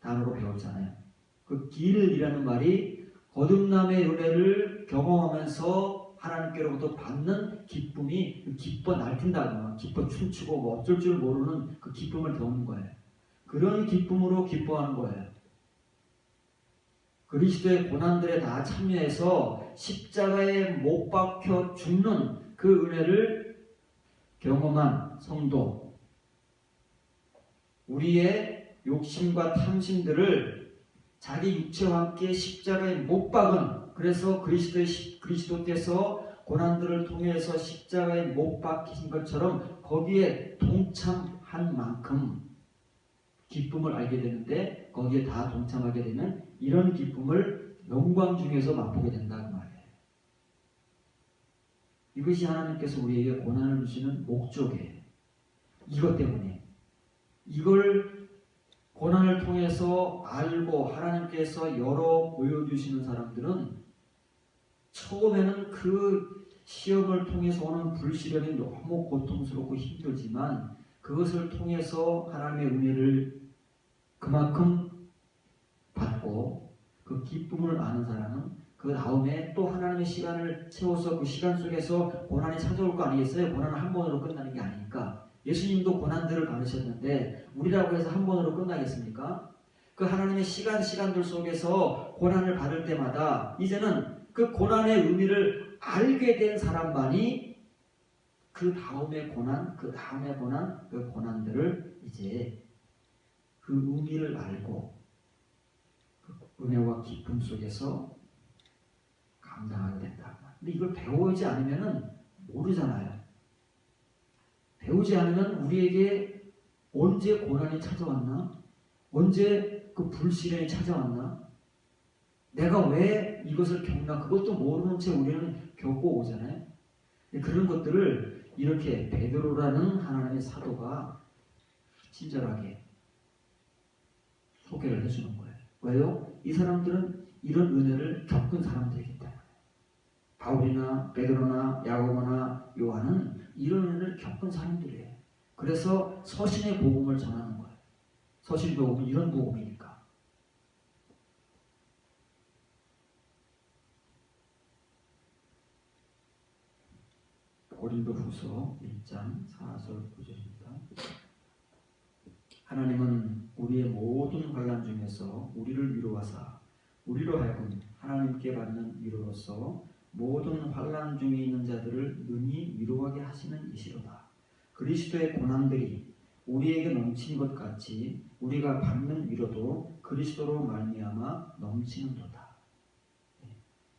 단어로 배웠잖아요. 그 길이라는 말이 거듭남의 은혜를 경험하면서 하나님께로부터 받는 기쁨이 기뻐 날뛴다거나 기뻐 춤추고 뭐 어쩔 줄 모르는 그 기쁨을 겪는 거예요. 그런 기쁨으로 기뻐하는 거예요. 그리스도의 고난들에 다 참여해서 십자가에 못 박혀 죽는 그 은혜를 경험한 성도, 우리의 욕심과 탐심들을 자기 육체와 함께 십자가에 못 박은, 그래서 그리스도께서 고난들을 통해서 십자가에 못 박히신 것처럼 거기에 동참한 만큼 기쁨을 알게 되는데, 거기에 다 동참하게 되면 이런 기쁨을 영광 중에서 맛보게 된다는 말이에요. 이것이 하나님께서 우리에게 고난을 주시는 목적이에요. 이것 때문에. 이걸 고난을 통해서 알고 하나님께서 열어 보여주시는 사람들은 처음에는 그 시험을 통해서 오는 불시련이 너무 고통스럽고 힘들지만 그것을 통해서 하나님의 은혜를 그만큼 받고 그 기쁨을 아는 사람은 그 다음에 또 하나님의 시간을 채워서 그 시간 속에서 고난이 찾아올 거 아니겠어요? 고난은 한 번으로 끝나는 게 아니니까. 예수님도 고난들을 받으셨는데 우리라고 해서 한 번으로 끝나겠습니까? 그 하나님의 시간들 속에서 고난을 받을 때마다 이제는 그 고난의 의미를 알게 된 사람만이 그 다음의 고난, 그 고난들을 이제 그 의미를 알고 그 은혜와 기쁨 속에서 감당하게 된다. 근데 이걸 배우지 않으면 모르잖아요. 배우지 않으면 우리에게 언제 고난이 찾아왔나? 언제 그 불시련이 찾아왔나? 내가 왜 이것을 겪나? 그것도 모르는 채 우리는 겪고 오잖아요. 그런 것들을 이렇게 베드로라는 하나님의 사도가 친절하게 소개를 해주는 거예요. 왜요? 이 사람들은 이런 은혜를 겪은 사람들이기 때문에. 바울이나 베드로나 야고보나 요한은 이런 은혜를 겪은 사람들이에요. 그래서 서신의 복음을 전하는 거예요. 서신 복음은 이런 복음이니까. 고린도후서 1장 4절 9절입니다. 하나님은 우리의 모든 환난 중에서 우리를 위로하사 우리로 하여금 하나님께 받는 위로로서 모든 환난 중에 있는 자들을 능히 위로하게 하시는 이시로다. 그리스도의 고난들이 우리에게 넘친 것 같이 우리가 받는 위로도 그리스도로 말미암아 넘치는도다.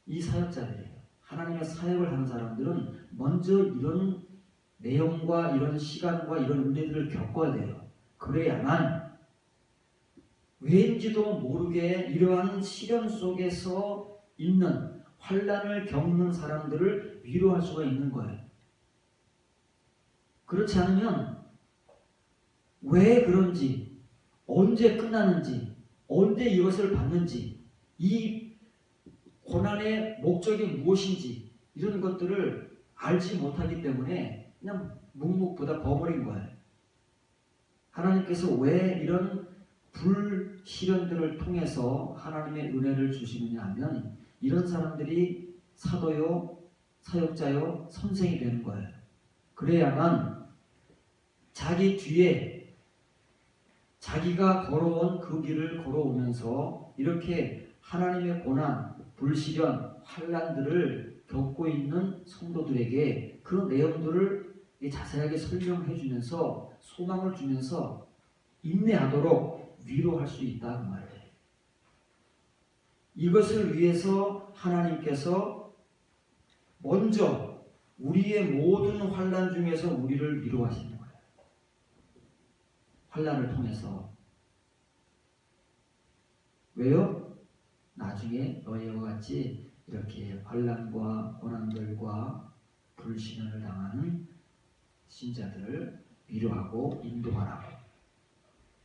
이 사역자들이에요. 하나님의 사역을 하는 사람들은 먼저 이런 내용과 이런 시간과 이런 은혜들을 겪어야 돼요. 그래야만 왠지도 모르게 이러한 시련 속에서 있는 환난을 겪는 사람들을 위로할 수가 있는 거예요. 그렇지 않으면 왜 그런지, 언제 끝나는지, 언제 이것을 받는지, 이 고난의 목적이 무엇인지 이런 것들을 알지 못하기 때문에 그냥 묵묵부답 버버린 거예요. 하나님께서 왜 이런 불시련들을 통해서 하나님의 은혜를 주시느냐 하면 이런 사람들이 사도요, 사역자요, 선생이 되는 거예요. 그래야만 자기 뒤에 자기가 걸어온 그 길을 걸어오면서 이렇게 하나님의 고난, 불시련, 환난들을 겪고 있는 성도들에게 그 내용들을 자세하게 설명해 주면서 소망을 주면서 인내하도록 위로할 수 있다 그 말이에요. 이것을 위해서 하나님께서 먼저 우리의 모든 환난 중에서 우리를 위로하시는 거예요. 환난을 통해서. 왜요? 나중에 너희와 같이 이렇게 환난과 고난들과 불신을 당하는 신자들을 위로하고 인도하라고.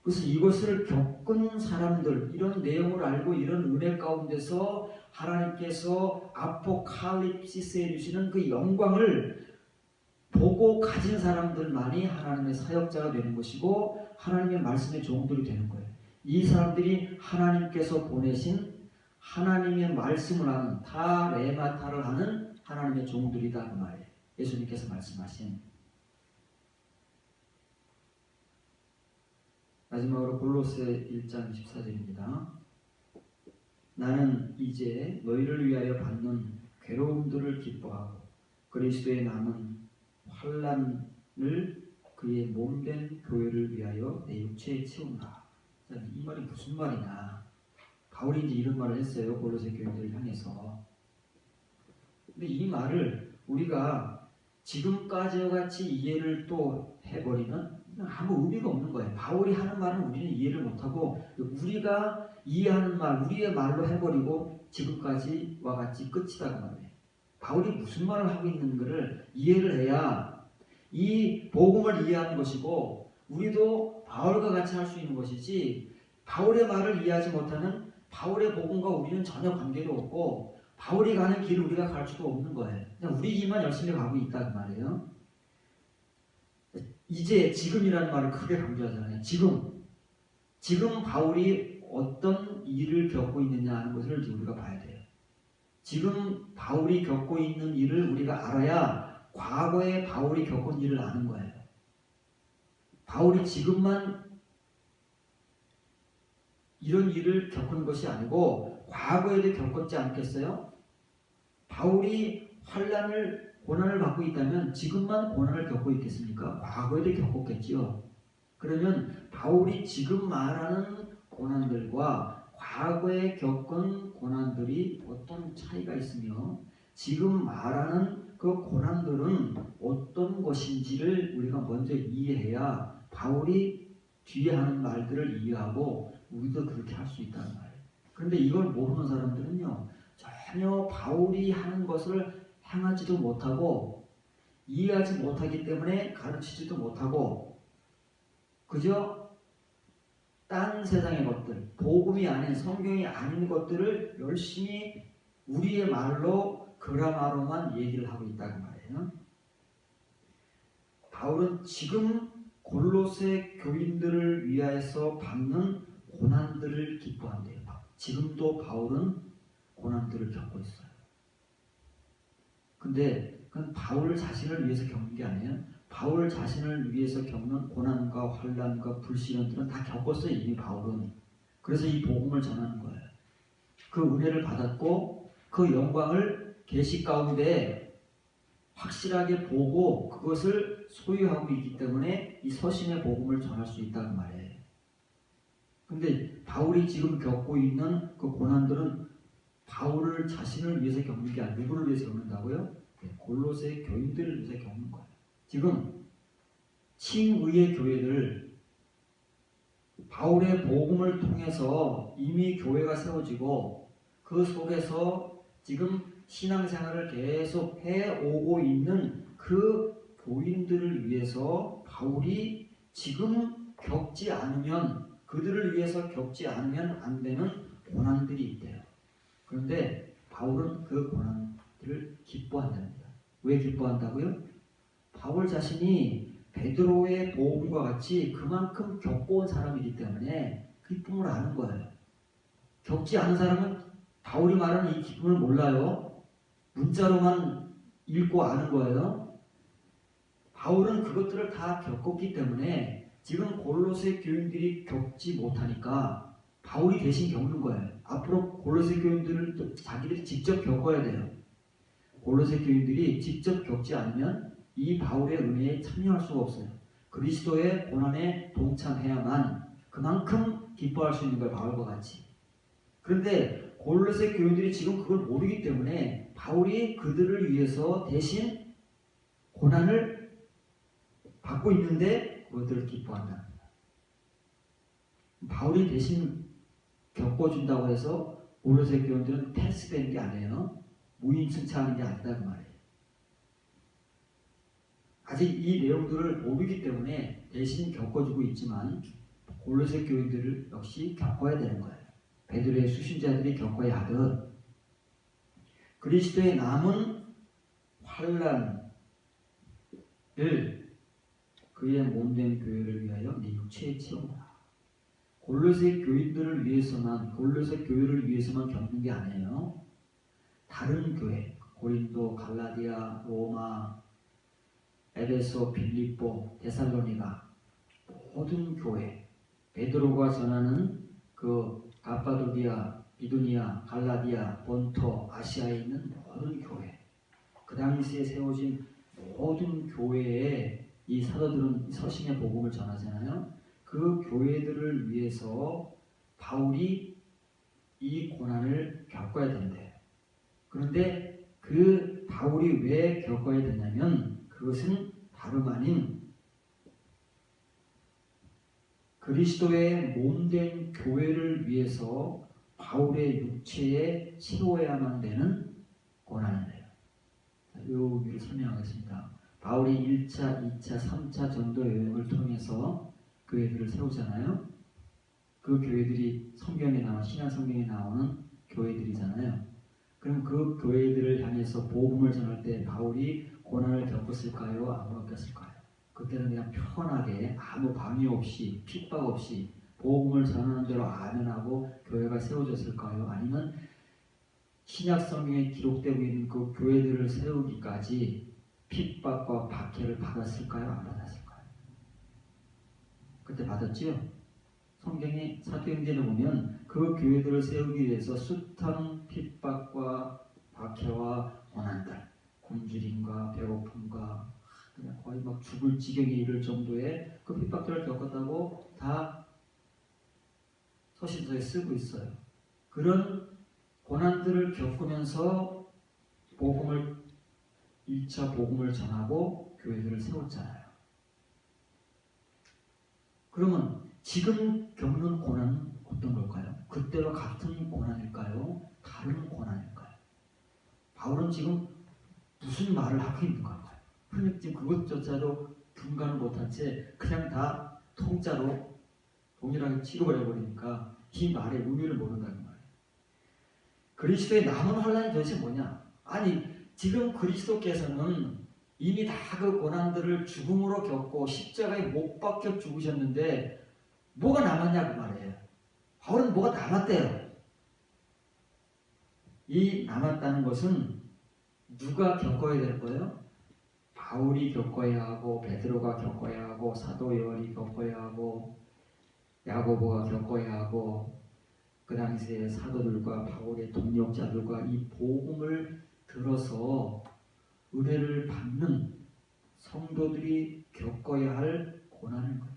그래서 이것을 겪은 사람들, 이런 내용을 알고 이런 은혜 가운데서 하나님께서 아포칼립시스에 주시는 그 영광을 보고 가진 사람들만이 하나님의 사역자가 되는 것이고 하나님의 말씀의 종들이 되는 거예요. 이 사람들이 하나님께서 보내신 하나님의 말씀을 하는 타레마타를 하는 하나님의 종들이다 그 말이에요. 예수님께서 말씀하신. 마지막으로 골로새 1장 24절입니다. 나는 이제 너희를 위하여 받는 괴로움들을 기뻐하고 그리스도의 남은 환난을 그의 몸된 교회를 위하여 내 육체에 채운다. 이 말이 무슨 말이냐? 바울이 이제 이런 말을 했어요. 골로새 교인들을 향해서. 근데 이 말을 우리가 지금까지와 같이 이해를 또 해버리면 아무 의미가 없는 거예요. 바울이 하는 말은 우리는 이해를 못하고 우리가 이해하는 말, 우리의 말로 해버리고 지금까지와 같이 끝이다 그 말이에요. 바울이 무슨 말을 하고 있는가를 이해를 해야 이 복음을 이해하는 것이고 우리도 바울과 같이 할 수 있는 것이지 바울의 말을 이해하지 못하는 바울의 복음과 우리는 전혀 관계도 없고 바울이 가는 길을 우리가 갈 수도 없는 거예요. 그냥 우리 길만 열심히 가고 있다 그 말이에요. 이제 지금이라는 말을 크게 강조하잖아요. 지금 바울이 어떤 일을 겪고 있느냐 하는 것을 우리가 봐야 돼요. 지금 바울이 겪고 있는 일을 우리가 알아야 과거에 바울이 겪은 일을 아는 거예요. 바울이 지금만 이런 일을 겪은 것이 아니고 과거에도 겪었지 않겠어요? 바울이 환난을 고난을 받고 있다면 지금만 고난을 겪고 있겠습니까? 과거에도 겪었겠지요. 그러면 바울이 지금 말하는 고난들과 과거에 겪은 고난들이 어떤 차이가 있으며 지금 말하는 그 고난들은 어떤 것인지를 우리가 먼저 이해해야 바울이 뒤에 하는 말들을 이해하고 우리도 그렇게 할 수 있다는 말이에요. 그런데 이걸 모르는 사람들은요, 전혀 바울이 하는 것을 행하지도 못하고 이해하지 못하기 때문에 가르치지도 못하고 그저 딴 세상의 것들, 복음이 아닌 성경이 아닌 것들을 열심히 우리의 말로 그라마로만 얘기를 하고 있다는 말이에요. 바울은 지금 골로새 교인들을 위하여서 받는 고난들을 기뻐한대요. 지금도 바울은 고난들을 겪고 있어요. 근데 그건 바울 자신을 위해서 겪는 게 아니에요. 바울 자신을 위해서 겪는 고난과 환난과 불시련들은 다 겪었어요. 이미 바울은. 그래서 이 복음을 전하는 거예요. 그 은혜를 받았고 그 영광을 계시 가운데 확실하게 보고 그것을 소유하고 있기 때문에 이 서신의 복음을 전할 수 있다는 말이에요. 근데 바울이 지금 겪고 있는 그 고난들은 바울을 자신을 위해서 겪는 게 아니라 누구를 위해서 겪는다고요? 골로새 교인들을 위해서 겪는 거예요. 지금 칭의의 교회들 바울의 복음을 통해서 이미 교회가 세워지고 그 속에서 지금 신앙생활을 계속 해오고 있는 그 교인들을 위해서 바울이 지금 겪지 않으면 그들을 위해서 겪지 않으면 안 되는 고난들이 있대요. 그런데 바울은 그 고난들을 기뻐한답니다. 왜 기뻐한다고요? 바울 자신이 베드로의 복음과 같이 그만큼 겪어온 사람이기 때문에 기쁨을 아는 거예요. 겪지 않은 사람은 바울이 말하는 이 기쁨을 몰라요. 문자로만 읽고 아는 거예요. 바울은 그것들을 다 겪었기 때문에 지금 골로새 교인들이 겪지 못하니까 바울이 대신 겪는 거예요. 앞으로 골로새 교인들을 자기들이 직접 겪어야 돼요. 골로새 교인들이 직접 겪지 않으면 이 바울의 은혜에 참여할 수가 없어요. 그리스도의 고난에 동참해야만 그만큼 기뻐할 수 있는 거예요. 바울과 같이. 그런데 골로새 교인들이 지금 그걸 모르기 때문에 바울이 그들을 위해서 대신 고난을 받고 있는데 그것들을 기뻐한다. 바울이 대신 겪어준다고 해서 골로새 교인들은 패스되는 게 아니에요. 무임승차하는 게 아니다 그 말이에요. 아직 이 내용들을 모르기 때문에 대신 겪어주고 있지만 골로새 교인들을 역시 겪어야 되는 거예요. 베드로의 수신자들이 겪어야 하듯 그리스도의 남은 환난을 그의 몸된 교회를 위하여 네 육체에 채우라. 골로새 교인들을 위해서만 골로새 교회를 위해서만 겪는 게 아니에요. 다른 교회 고린도, 갈라디아, 로마, 에베소, 빌립보, 데살로니가 모든 교회 베드로가 전하는 그 가파도기아, 비두니아, 갈라디아, 본토, 아시아에 있는 모든 교회 그 당시에 세워진 모든 교회에 이 사도들은 서신의 복음을 전하잖아요. 그 교회들을 위해서 바울이 이 고난을 겪어야 된대요. 그런데 그 바울이 왜 겪어야 되냐면 그것은 다름 아닌 그리스도의 몸된 교회를 위해서 바울의 육체에 채워야만 되는 고난이에요. 여기를 설명하겠습니다. 바울이 1차, 2차, 3차 전도 여행을 통해서 교회들을 세우잖아요. 그 교회들이 성경에 나와 신약 성경에 나오는 교회들이잖아요. 그럼 그 교회들을 향해서 복음을 전할 때 바울이 고난을 겪었을까요? 안 겪었을까요? 그때는 그냥 편하게 아무 방해 없이 핍박 없이 복음을 전하는 대로 아멘하고 교회가 세워졌을까요? 아니면 신약 성경에 기록되고 있는 그 교회들을 세우기까지 핍박과 박해를 받았을까요? 안 받았을까요? 그때 받았지요? 성경의 사도행전을 보면 그 교회들을 세우기 위해서 숱한 핍박과 박해와 고난들, 굶주림과 배고픔과 그냥 거의 막 죽을 지경에 이를 정도의 그 핍박들을 겪었다고 다 서신서에 쓰고 있어요. 그런 고난들을 겪으면서 복음을 1차 복음을 전하고 교회들을 세웠잖아요. 그러면 지금 겪는 고난은 어떤 걸까요? 그때와 같은 고난일까요? 다른 고난일까요? 바울은 지금 무슨 말을 하고 있는 걸까요? 흔히 지금 그것조차도 분간을 못한 채 그냥 다 통짜로 동일하게 취급을 해버리니까 이 말의 의미를 모른다는 말이에요. 그리스도의 남은 환란이 도대체 뭐냐? 아니 지금 그리스도께서는 이미 다 그 고난들을 죽음으로 겪고 십자가에 못 박혀 죽으셨는데 뭐가 남았냐고 말이에요. 바울은 뭐가 남았대요. 이 남았다는 것은 누가 겪어야 되는 거예요? 바울이 겪어야 하고 베드로가 겪어야 하고 사도 요한이 겪어야 하고 야고보가 겪어야 하고 그 당시에 사도들과 바울의 동력자들과 이 복음을 들어서 은혜를 받는 성도들이 겪어야 할 고난인 거예요.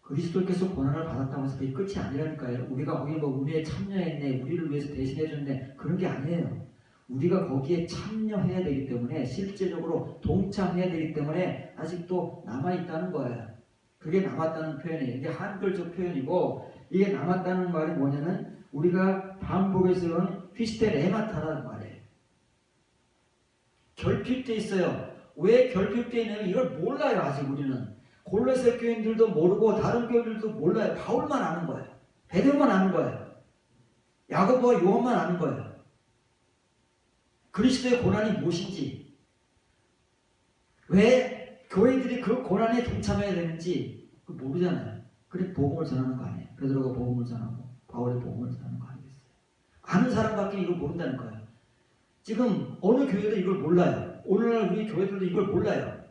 그리스도께서 고난을 받았다고 해서 그게 끝이 아니라니까요. 우리가 거기 뭐 은혜에 참여했네, 우리를 위해서 대신해줬네, 그런 게 아니에요. 우리가 거기에 참여해야 되기 때문에 실제적으로 동참해야 되기 때문에 아직도 남아있다는 거예요. 그게 남았다는 표현이에요. 이게 한글적 표현이고 이게 남았다는 말이 뭐냐면 우리가 반복해서 배우는 피스테 레마타라는 말이에요. 결핍돼 있어요. 왜 결핍돼 있냐면 이걸 몰라요. 아직 우리는. 골로새 교인들도 모르고 다른 교인들도 몰라요. 바울만 아는 거예요. 베드로만 아는 거예요. 야고보와 요한만 아는 거예요. 그리스도의 고난이 무엇인지, 왜 교회들이 그 고난에 동참해야 되는지 모르잖아요. 그래 복음을 전하는 거 아니에요. 베드로가 복음을 전하고 바울이 복음을 전하는 거 아니겠어요. 아는 사람밖에 이걸 모른다는 거예요. 지금 어느 교회도 이걸 몰라요. 오늘날 우리 교회들도 이걸 몰라요.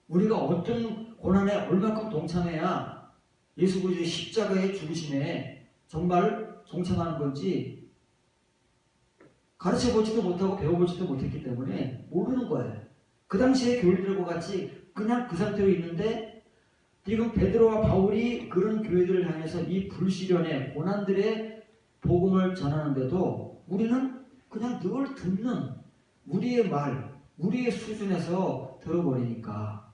우리가 어떤 고난에 얼마큼 동참해야 예수 그리스도의 십자가의 죽으심에 정말 동참하는 건지 가르쳐보지도 못하고 배워보지도 못했기 때문에 모르는 거예요. 그 당시에 교회들과 같이 그냥 그 상태로 있는데 지금 베드로와 바울이 그런 교회들을 향해서 이 불시련의 고난들의 복음을 전하는데도 우리는 그냥 늘 듣는 우리의 말, 우리의 수준에서 들어버리니까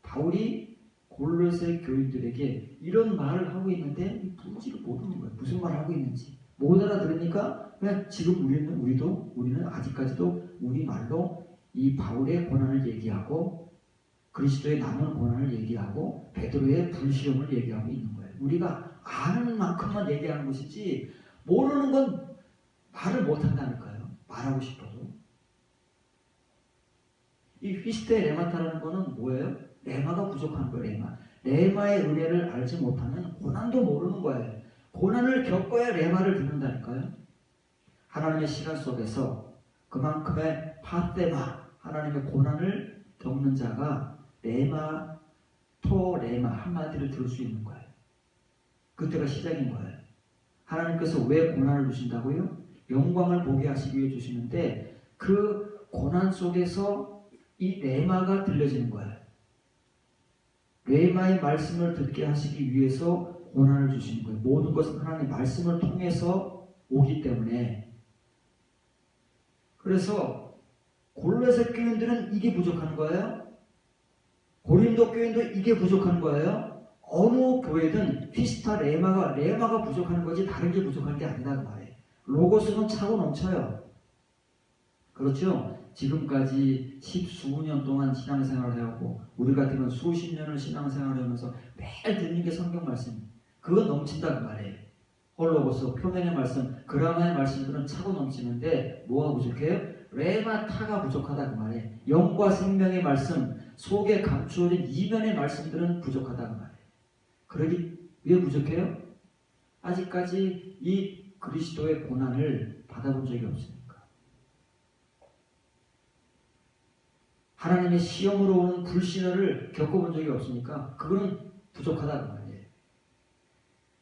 바울이 골로새 교인들에게 이런 말을 하고 있는데 뭔지를 모르는 거예요. 무슨 말을 하고 있는지 못 알아들으니까 그냥 지금 우리는 아직까지도 우리 말로 이 바울의 고난을 얘기하고 그리스도의 남은 고난을 얘기하고 베드로의 불시험을 얘기하고 있는 거예요. 우리가 아는 만큼만 얘기하는 것이지 모르는 건 말을 못한다니까요. 말하고 싶어도. 이 피스테 레마타라는 거는 뭐예요? 레마가 부족한 거예요. 레마의 은혜를 알지 못하면 고난도 모르는 거예요. 고난을 겪어야 레마를 듣는다니까요. 하나님의 시간 속에서 그만큼의 파테마, 하나님의 고난을 겪는 자가 레마, 토레마 한마디를 들을 수 있는 거예요. 그때가 시작인 거예요. 하나님께서 왜 고난을 주신다고요? 영광을 보게 하시기 위해 주시는데 그 고난 속에서 이 레마가 들려지는 거예요. 레마의 말씀을 듣게 하시기 위해서 고난을 주시는 거예요. 모든 것은 하나님의 말씀을 통해서 오기 때문에. 그래서 골로새 교인들은 이게 부족한 거예요. 고린도 교인도 이게 부족한 거예요. 어느 교회든 피스타 레마가 부족한 거지 다른 게 부족한 게 아니라는 말이에요. 로고스는 차고 넘쳐요. 그렇죠? 지금까지 십수년 동안 신앙생활을 해왔고 우리 같으면 수십 년을 신앙생활을 하면서 매일 듣는 게 성경 말씀 그건 넘친다는 말이에요. 홀로고스 표면의 말씀 그라마의 말씀들은 차고 넘치는데 뭐가 부족해요? 레마타가 부족하다 그 말이에요. 영과 생명의 말씀 속에 감추어진 이면의 말씀들은 부족하다 그 말이에요. 그러기 왜 부족해요? 아직까지 이 그리스도의 고난을 받아본 적이 없습니다. 하나님의 시험으로 오는 불신을 겪어본 적이 없으니까 그거는 부족하다는 말이에요.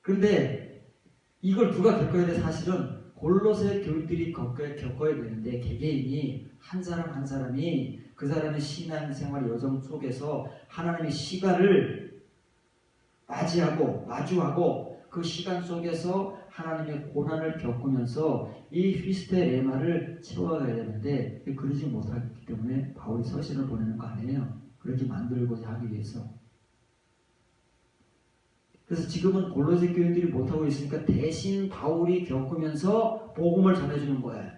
그런데 이걸 누가 겪어야 돼? 사실은 골로새 교인들이 겪어야 되는데 개개인이 한 사람 한 사람이 그 사람의 신앙생활 여정 속에서 하나님의 시간을 마주하고 그 시간 속에서 하나님의 고난을 겪으면서 이 피스테 레마를 채워가야 되는데 그러지 못하기 때문에 바울이 서신을 보내는 거 아니에요. 그렇게 만들고자 하기 위해서. 그래서 지금은 골로새 교인들이 못하고 있으니까 대신 바울이 겪으면서 복음을 전해주는 거예요.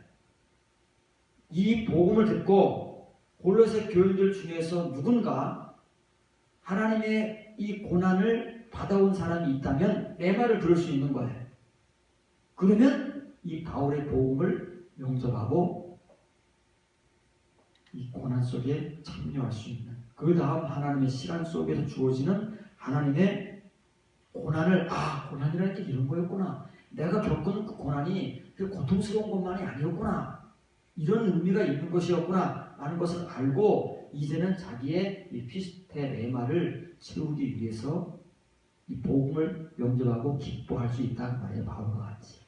이 복음을 듣고 골로새 교인들 중에서 누군가 하나님의 이 고난을 받아온 사람이 있다면 내 말을 들을 수 있는 거예요. 그러면 이 바울의 복음을 영접하고 이 고난 속에 참여할 수 있는 그 다음 하나님의 시간 속에서 주어지는 하나님의 고난을 고난이라는 게 이런 거였구나. 내가 겪은 그 고난이 그 고통스러운 것만이 아니었구나. 이런 의미가 있는 것이었구나 라는 것을 알고 이제는 자기의 이 피스테 레마를 채우기 위해서 이 복음을 영접하고 기뻐할 수 있다는 말이에요. 바울과 같이.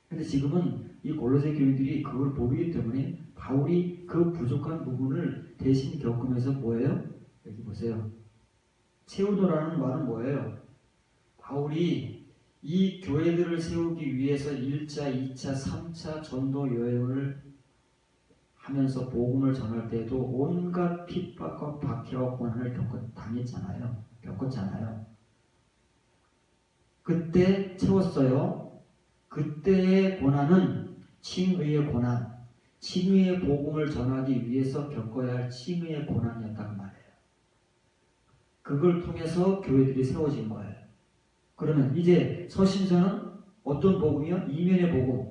근데 지금은 이 골로새 교인들이 그걸 모르기 때문에 바울이 그 부족한 부분을 대신 겪으면서 뭐예요? 여기 보세요. 채우노라는 말은 뭐예요? 바울이 이 교회들을 세우기 위해서 1차, 2차, 3차 전도 여행을 하면서 복음을 전할 때도 온갖 핍박과 박해와 고난을 겪었잖아요. 그때 채웠어요. 그때의 고난은 칭의의 고난, 칭의의 복음을 전하기 위해서 겪어야 할 칭의의 고난이었단 말이에요. 그걸 통해서 교회들이 세워진 거예요. 그러면 이제 서신서는 어떤 복음이요? 이면의 복음.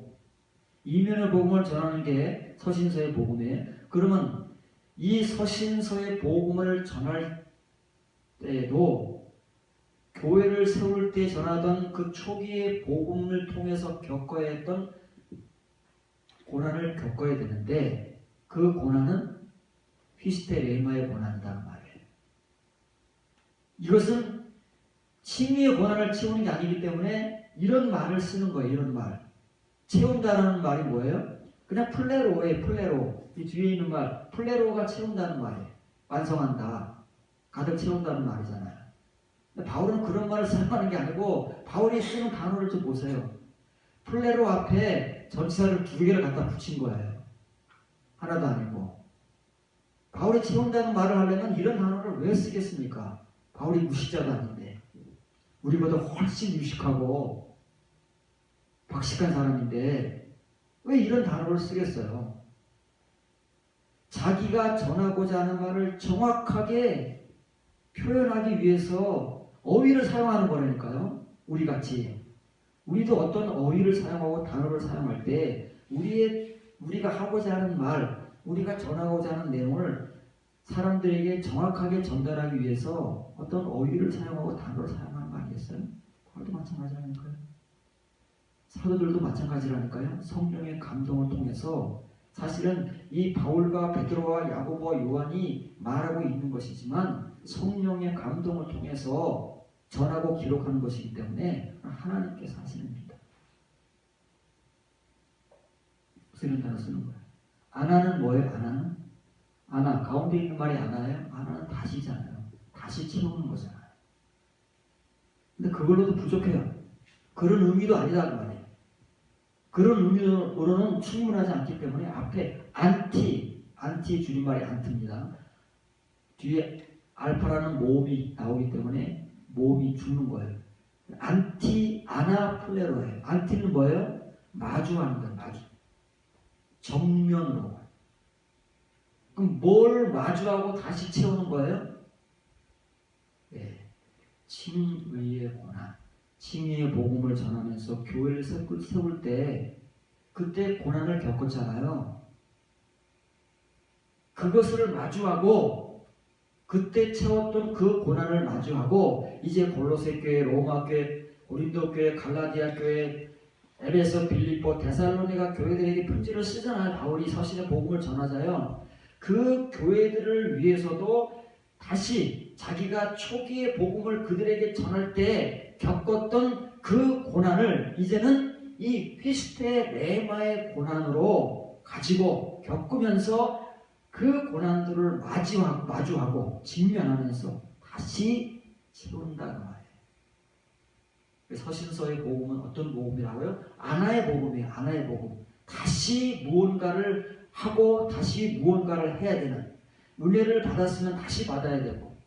이면의 복음을 전하는 게 서신서의 복음이에요. 그러면 이 서신서의 복음을 전할 때에도 교회를 세울 때 전하던 그 초기의 복음을 통해서 겪어야 했던 고난을 겪어야 되는데 그 고난은 휘스테레마의 고난이다 말이에요. 이것은 칭의의 고난을 채우는 게 아니기 때문에 이런 말을 쓰는 거예요. 이런 말. 채운다는 말이 뭐예요? 그냥 플레로예요. 플레로. 이 뒤에 있는 말 플레로가 채운다는 말이에요. 완성한다. 가득 채운다는 말이잖아요. 근데 바울은 그런 말을 사용하는 게 아니고 바울이 쓰는 단어를 좀 보세요. 플레로 앞에 전치사를 2개를 갖다 붙인 거예요. 하나도 아니고. 바울이 채운다는 말을 하려면 이런 단어를 왜 쓰겠습니까? 바울이 무식자도 아닌데. 우리보다 훨씬 유식하고 박식한 사람인데 왜 이런 단어를 쓰겠어요? 자기가 전하고자 하는 말을 정확하게 표현하기 위해서 어휘를 사용하는 거라니까요. 우리같이. 우리도 어떤 어휘를 사용하고 단어를 사용할 때 우리가 하고자 하는 말, 우리가 전하고자 하는 내용을 사람들에게 정확하게 전달하기 위해서 어떤 어휘를 사용하고 단어를 사용하는 거 아니겠어요? 바울도 마찬가지라니까요. 사도들도 마찬가지라니까요. 성령의 감동을 통해서 사실은 이 바울과 베드로와 야고보와 요한이 말하고 있는 것이지만 성령의 감동을 통해서 전하고 기록하는 것이기 때문에 하나님께서 하시는 일이다. 무슨 단어 쓰는 거예요? 아나는 뭐예요? 아나는? 아나. 가운데 있는 말이 아나예요? 아나는 다시잖아요. 다시 채우는 거잖아요. 근데 그걸로도 부족해요. 그런 의미도 아니다 그 말이에요. 그런 의미로는 충분하지 않기 때문에 앞에 안티 줄임말이 안티입니다. 뒤에 알파라는 모음이 나오기 때문에 모음이 죽는 거예요. 안티 아나 플레로예요. 안티는 뭐예요? 마주하는 거예요. 마주. 정면으로. 그럼 뭘 마주하고 다시 채우는 거예요? 네. 칭의의 고난. 칭의의 복음을 전하면서 교회를 세울 때 그때 고난을 겪었잖아요. 그것을 마주하고 그때 채웠던 그 고난을 마주하고 이제 골로새 교회, 로마 교회, 고린도 교회, 갈라디아 교회, 에베소, 빌립보, 데살로니가 교회들에게 편지를 쓰잖아요. 바울이 서신의 복음을 전하자요. 그 교회들을 위해서도 다시 자기가 초기의 복음을 그들에게 전할 때 겪었던 그 고난을 이제는 이 휘스테레마의 고난으로 가지고 겪으면서 그 고난들을 마주하고 직면하면서 다시 채운다는 말이에요. 서신서의 복음은 어떤 복음이라고요? 아나의 복음이에요. 아나의 복음. 다시 무언가를 하고 다시 무언가를 해야 되는, 은혜를 받았으면 다시 받아야 되고,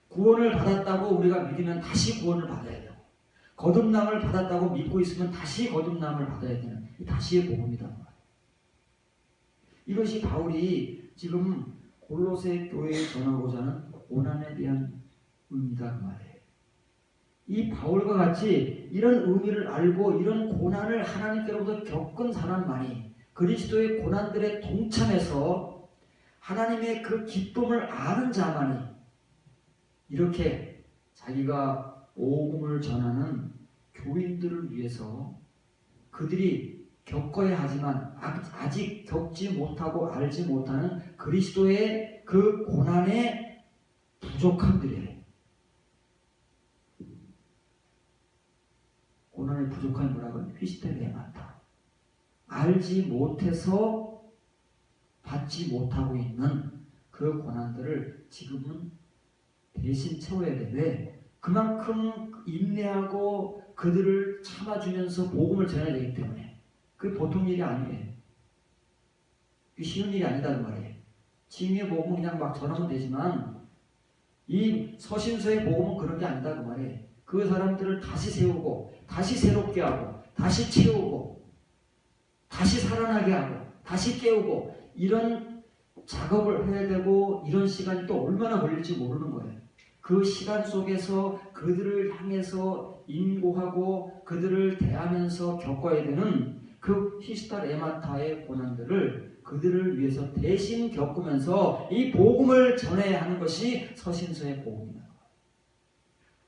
구원을 받았다고 우리가 믿으면 다시 구원을 받아야 되고, 거듭남을 받았다고 믿고 있으면 다시 거듭남을 받아야 되는 이 다시의 복음이다. 이것이 바울이 지금 골로새 교회에 전하고자 하는 고난에 대한 의미다 그 말이에요. 이 바울과 같이 이런 의미를 알고 이런 고난을 하나님께로부터 겪은 사람만이, 그리스도의 고난들에 동참해서 하나님의 그 기쁨을 아는 자만이 이렇게 자기가 복음을 전하는 교인들을 위해서 그들이 겪어야 하지만 아직 겪지 못하고 알지 못하는 그리스도의 그 고난의 부족함들이에요. 고난의 부족함이 뭐라고요? 휘스테레마다. 알지 못해서 받지 못하고 있는 그 고난들을 지금은 대신 채워야 돼. 왜? 그만큼 인내하고 그들을 참아주면서 복음을 전해야 되기 때문에 그게 보통 일이 아니에요. 그게 쉬운 일이 아니다는 말이에요. 칭의의 복음은 그냥 막 전하면 되지만 이 서신서의 복음은 그런 게 아니다 그 말이에요. 그 사람들을 다시 세우고 다시 새롭게 하고 다시 채우고 다시 살아나게 하고 다시 깨우고 이런 작업을 해야 되고 이런 시간이 또 얼마나 걸릴지 모르는 거예요. 그 시간 속에서 그들을 향해서 인고하고 그들을 대하면서 겪어야 되는 그 히스타레마타의 고난들을 그들을 위해서 대신 겪으면서 이 복음을 전해야 하는 것이 서신서의 복음이다.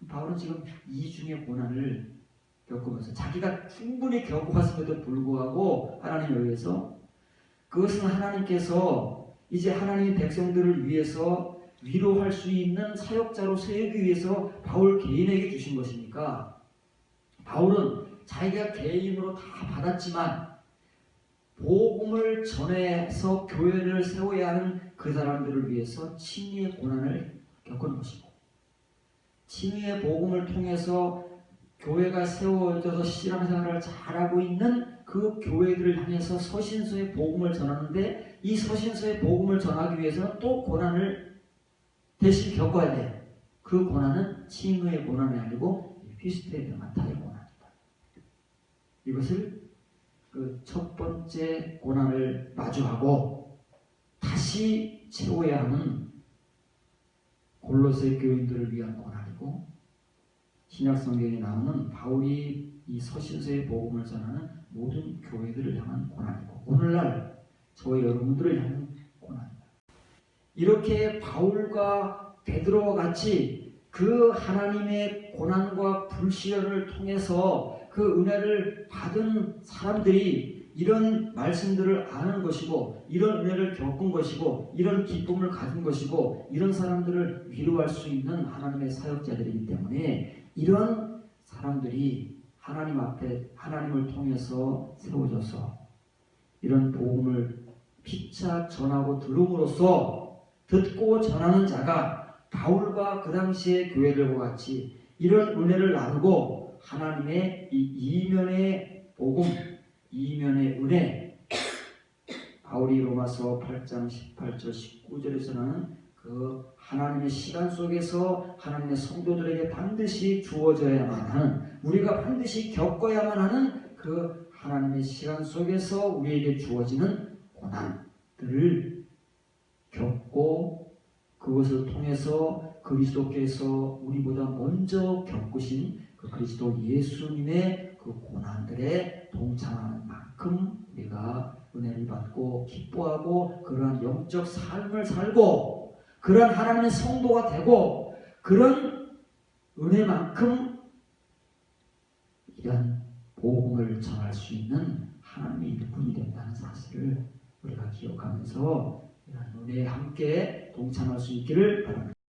바울은 지금 이중의 고난을 겪으면서 자기가 충분히 겪어왔음에도 불구하고 하나님에 의해서 그것은 하나님께서 이제 하나님의 백성들을 위해서 위로할 수 있는 사역자로 세우기 위해서 바울 개인에게 주신 것이니까 바울은 자기가 개인으로 다 받았지만 복음을 전해서 교회를 세워야 하는 그 사람들을 위해서 칭의의 고난을 겪은 것이고 칭의의 복음을 통해서 교회가 세워져서 신앙생활을 잘하고 있는 그 교회들을 향해서 서신서의 복음을 전하는데 이 서신서의 복음을 전하기 위해서는 또 고난을 대신 겪어야 돼요. 그 고난은 칭의의 고난이 아니고 히스테레마타의 고난이다. 이것을 그 첫 번째 고난을 마주하고 다시 채워야 하는 골로새 교인들을 위한 고난이고 신약 성경에 나오는 바울이 이 서신서의 복음을 전하는 모든 교회들을 향한 고난이고 오늘날 저와 여러분들을 향한 고난입니다. 이렇게 바울과 베드로와 같이 그 하나님의 고난과 불시련을 통해서 그 은혜를 받은 사람들이 이런 말씀들을 아는 것이고 이런 은혜를 겪은 것이고 이런 기쁨을 가진 것이고 이런 사람들을 위로할 수 있는 하나님의 사역자들이기 때문에 이런 사람들이 하나님 앞에 하나님을 통해서 세워져서 이런 복음을 피차 전하고 들음으로써 듣고 전하는 자가 바울과 그 당시의 교회들과 같이 이런 은혜를 나누고 하나님의 이 이면의 복음, 이면의 은혜 바울이 로마서 8장 18절 19절에서는 그 하나님의 시간 속에서 하나님의 성도들에게 반드시 주어져야만 하는 우리가 반드시 겪어야만 하는 그 하나님의 시간 속에서 우리에게 주어지는 고난들을 겪고 그것을 통해서 그리스도께서 우리보다 먼저 겪으신 그 그리스도 예수님의 그 고난들에 동참하는 만큼 우리가 은혜를 받고 기뻐하고 그러한 영적 삶을 살고 그런 하나님의 성도가 되고 그런 은혜만큼 이런 복음을 전할 수 있는 하나님의 일꾼이 된다는 사실을 우리가 기억하면서 이런 은혜에 함께 동참할 수 있기를 바랍니다.